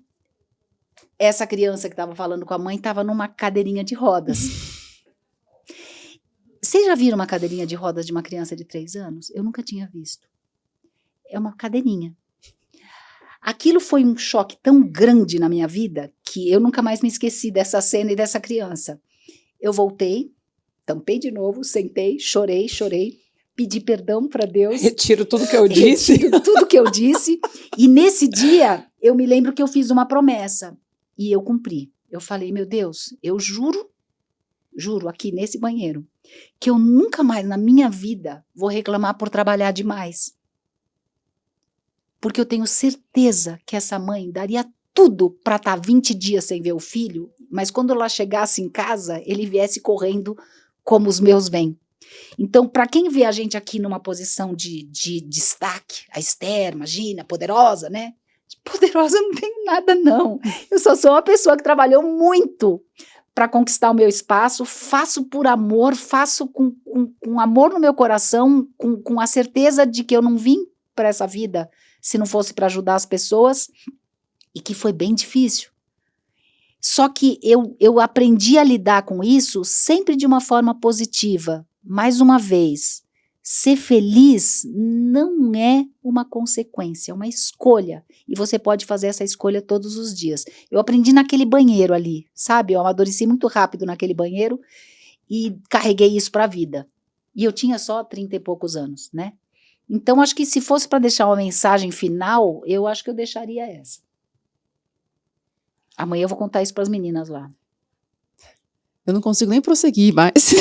essa criança que estava falando com a mãe estava numa cadeirinha de rodas. Vocês já viram uma cadeirinha de rodas de uma criança de 3 anos? Eu nunca tinha visto. É uma cadeirinha. Aquilo foi um choque tão grande na minha vida que eu nunca mais me esqueci dessa cena e dessa criança. Eu voltei, tampei de novo, sentei, chorei, pedi perdão para Deus. Retiro tudo que eu disse. Retiro tudo que eu disse. E nesse dia, eu me lembro que eu fiz uma promessa e eu cumpri. Eu falei, meu Deus, eu juro aqui nesse banheiro, que eu nunca mais na minha vida vou reclamar por trabalhar demais. Porque eu tenho certeza que essa mãe daria tudo para estar 20 dias sem ver o filho, mas quando ela chegasse em casa, ele viesse correndo como os meus vêm. Então, para quem vê a gente aqui numa posição de destaque, a Esther, imagina, poderosa, né? Poderosa eu não tenho nada, não. Eu só sou uma pessoa que trabalhou muito para conquistar o meu espaço, faço por amor, faço com amor no meu coração, com a certeza de que eu não vim para essa vida se não fosse para ajudar as pessoas, e que foi bem difícil. Só que eu aprendi a lidar com isso sempre de uma forma positiva. Mais uma vez, ser feliz não é uma consequência, é uma escolha. E você pode fazer essa escolha todos os dias. Eu aprendi naquele banheiro ali, sabe? Eu amadureci muito rápido naquele banheiro e carreguei isso para a vida. E eu tinha só 30 e poucos anos, né? Então, acho que se fosse para deixar uma mensagem final, eu acho que eu deixaria essa. Amanhã eu vou contar isso para as meninas lá. Eu não consigo nem prosseguir, mas...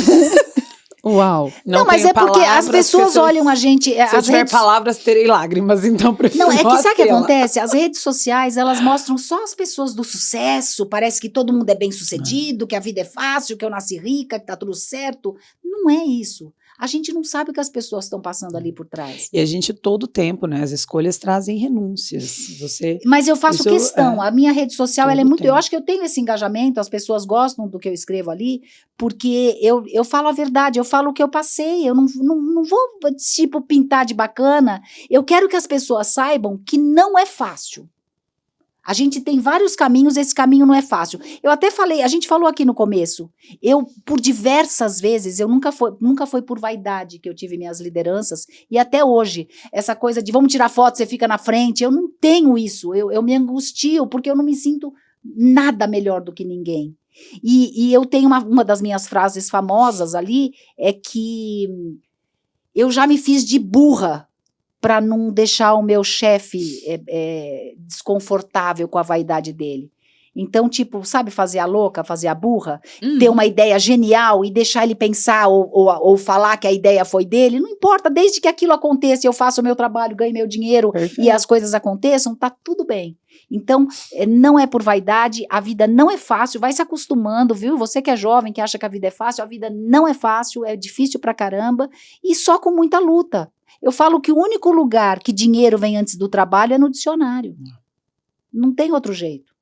Uau. Não, mas é porque as pessoas olham a gente... Se eu tiver palavras, terei lágrimas, então prefiro não, é que sabe o que ela. acontece? As redes sociais, elas mostram só as pessoas do sucesso, parece que todo mundo é bem sucedido, que a vida é fácil, que eu nasci rica, que tá tudo certo. Não é isso. A gente não sabe o que as pessoas estão passando ali por trás. E a gente todo tempo, né? As escolhas trazem renúncias. Mas eu faço questão. A minha rede social, ela é muito... tempo. Eu acho que eu tenho esse engajamento, as pessoas gostam do que eu escrevo ali, porque eu falo a verdade, eu falo o que eu passei, eu não vou, tipo, pintar de bacana. Eu quero que as pessoas saibam que não é fácil. A gente tem vários caminhos, esse caminho não é fácil. Eu até falei, a gente falou aqui no começo, eu, por diversas vezes, eu nunca foi por vaidade que eu tive minhas lideranças, e até hoje, essa coisa de vamos tirar foto, você fica na frente, eu não tenho isso, eu me angustio, porque eu não me sinto nada melhor do que ninguém. E eu tenho uma das minhas frases famosas ali, é que eu já me fiz de burra, para não deixar o meu chefe desconfortável com a vaidade dele. Então, tipo, sabe fazer a louca, fazer a burra? Ter uma ideia genial e deixar ele pensar ou falar que a ideia foi dele? Não importa, desde que aquilo aconteça, eu faço o meu trabalho, ganho meu dinheiro. Perfeito. E as coisas aconteçam, tá tudo bem. Então, não é por vaidade, a vida não é fácil, vai se acostumando, viu? Você que é jovem, que acha que a vida é fácil, a vida não é fácil, é difícil pra caramba, e só com muita luta. Eu falo que o único lugar que dinheiro vem antes do trabalho é no dicionário. Não tem outro jeito.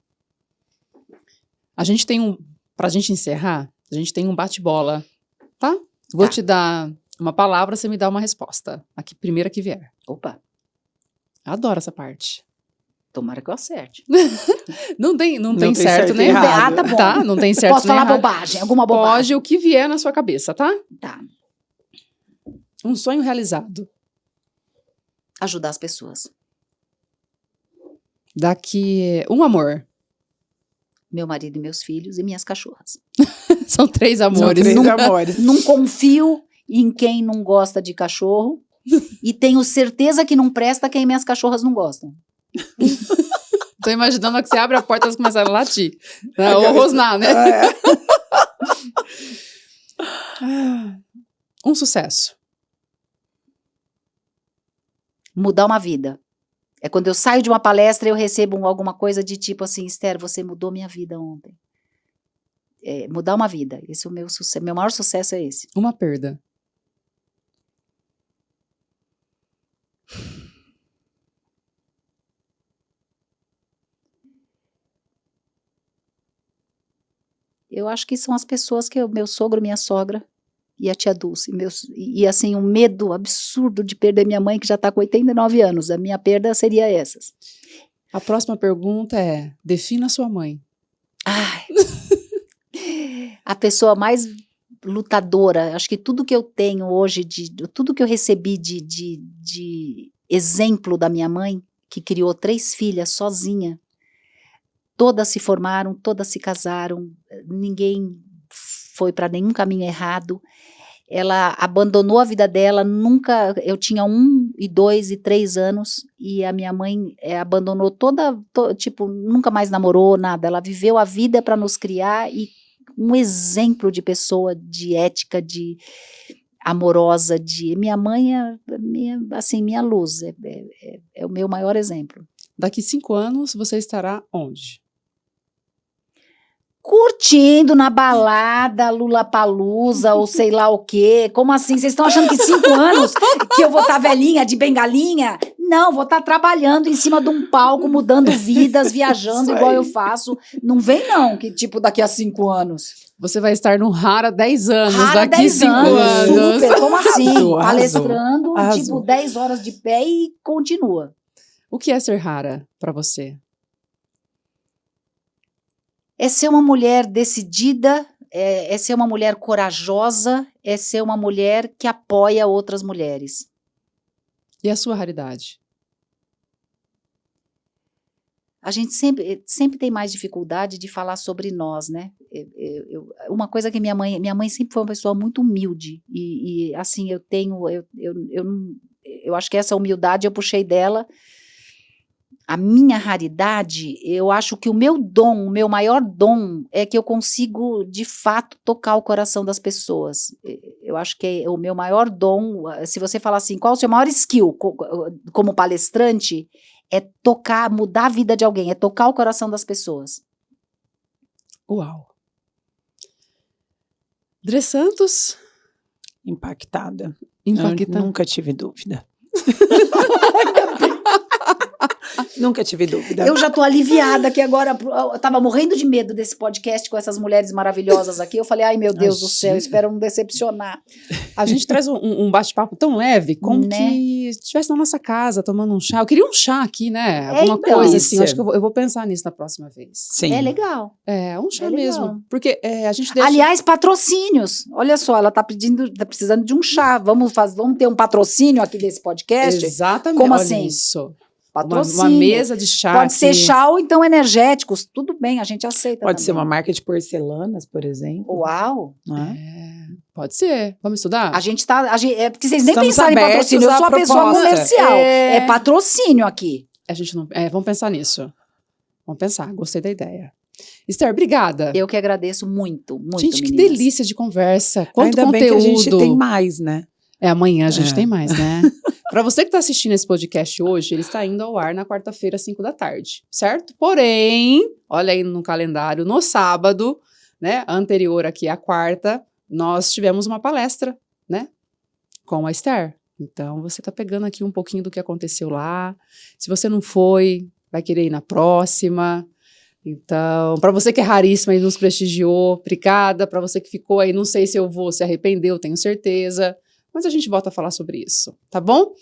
A gente tem pra gente encerrar, a gente tem um bate-bola, tá? Vou te dar uma palavra, você me dá uma resposta. A primeira que vier. Opa. Adoro essa parte. Tomara que eu acerte. Não tem certo nem errado. Tá bom. Tá? Não tem certo Posso nem falar errado. bobagem, alguma bobagem. Pode o que vier na sua cabeça, tá? Tá. Um sonho realizado. Ajudar as pessoas. Daqui, um amor. Meu marido e meus filhos e minhas cachorras. São 3 amores. São 3 amores. Não confio em quem não gosta de cachorro e tenho certeza que não presta quem minhas cachorras não gostam. Tô imaginando que você abre a porta e elas começam a latir. Ou rosnar, né? Um sucesso. Mudar uma vida. É quando eu saio de uma palestra e eu recebo alguma coisa de tipo assim, Esther, você mudou minha vida ontem. Mudar uma vida. Esse é o meu maior sucesso é esse. Uma perda. Eu acho que são as pessoas que meu sogro, minha sogra e a tia Dulce. E assim, um medo absurdo de perder minha mãe, que já está com 89 anos. A minha perda seria essas. A próxima pergunta é, defina a sua mãe. Ai, a pessoa mais lutadora. Acho que tudo que eu tenho hoje, tudo que eu recebi de exemplo da minha mãe, que criou 3 filhas sozinha. Todas se formaram, todas se casaram, ninguém foi para nenhum caminho errado. Ela abandonou a vida dela, eu tinha 1, 2 e 3 anos, e a minha mãe abandonou tipo, nunca mais namorou, nada. Ela viveu a vida para nos criar, e um exemplo de pessoa, de ética, de amorosa, minha mãe é minha luz, é o meu maior exemplo. Daqui 5 anos, você estará onde? Curtindo na balada, Lollapalooza ou sei lá o quê. Como assim? Vocês estão achando que 5 anos que eu vou estar velhinha, de bengalinha? Não, vou estar trabalhando em cima de um palco, mudando vidas, viajando igual eu faço. Não vem não, que tipo daqui a 5 anos. Você vai estar no Rara 10 anos, Rara daqui 5 anos. Super, como assim? Arrasou, Palestrando, arrasou. tipo 10 horas de pé e continua. O que é ser rara para você? É ser uma mulher decidida, é ser uma mulher corajosa, é ser uma mulher que apoia outras mulheres. E a sua raridade? A gente sempre tem mais dificuldade de falar sobre nós, né? Uma coisa que minha mãe sempre foi uma pessoa muito humilde, e assim, eu acho que essa humildade eu puxei dela. A minha raridade, eu acho que o meu maior dom é que eu consigo, de fato, tocar o coração das pessoas. Eu acho que o meu maior dom, se você falar assim, qual é o seu maior skill como palestrante, é tocar, mudar a vida de alguém, é tocar o coração das pessoas. Uau! Dre Santos? Impactada. Impactada. Eu nunca tive dúvida. Nunca tive dúvida. Eu já tô aliviada que agora, eu tava morrendo de medo desse podcast com essas mulheres maravilhosas aqui. Eu falei, ai meu Deus do céu, espero não decepcionar. A gente traz um bate-papo tão leve, como Né? que estivesse na nossa casa, tomando um chá. Eu queria um chá aqui, né? Alguma então. coisa assim. Isso. Acho que eu vou pensar nisso na próxima vez. Sim. É legal. É, um chá É legal. mesmo. Porque a gente deixa... Aliás, patrocínios. Olha só, ela tá precisando de um chá. Vamos ter um patrocínio aqui desse podcast? Exatamente. Como Olha assim? isso. Patrocínio. Uma mesa de chá. Pode ser aqui. chá ou então energéticos. Tudo bem, a gente aceita. Pode ser também. uma marca de porcelanas, por exemplo. Uau! Não é? É, pode ser. Vamos estudar? A gente tá. É porque vocês nem Estamos pensaram em abertos patrocínio. Eu à sou a pessoa proposta. comercial. É. É patrocínio aqui. A gente não... vamos pensar nisso. Vamos pensar. Gostei da ideia. Esther, obrigada. Eu que agradeço muito, muito. Gente, que meninas. delícia de conversa. Quanto Ainda conteúdo. bem que a gente tem mais, né? Amanhã a gente É. tem mais, né? Para você que está assistindo esse podcast hoje, ele está indo ao ar na quarta-feira, às 5 da tarde, certo? Porém, olha aí no calendário, no sábado, né, anterior aqui à quarta, nós tivemos uma palestra, né, com a Esther. Então, você está pegando aqui um pouquinho do que aconteceu lá. Se você não foi, vai querer ir na próxima. Então, para você que é raríssima e nos prestigiou, obrigada. Para você que ficou aí, não sei se eu vou, se arrependeu, tenho certeza. Mas a gente volta a falar sobre isso, tá bom?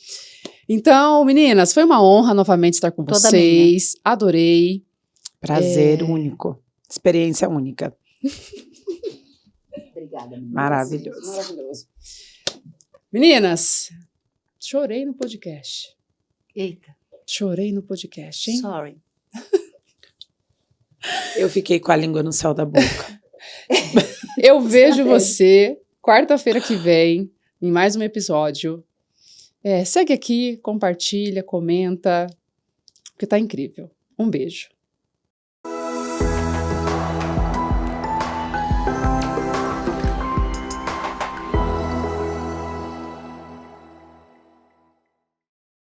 Então, meninas, foi uma honra novamente estar com Toda vocês. Adorei. Prazer único. Experiência única. Obrigada, meninas. Maravilhoso. Maravilhoso. Meninas, chorei no podcast. Eita, Chorei no podcast, hein? sorry. Eu fiquei com a língua no céu da boca. Eu vejo Estratégia. você quarta-feira que vem, em mais um episódio. Segue aqui, compartilha, comenta, porque tá incrível. Um beijo.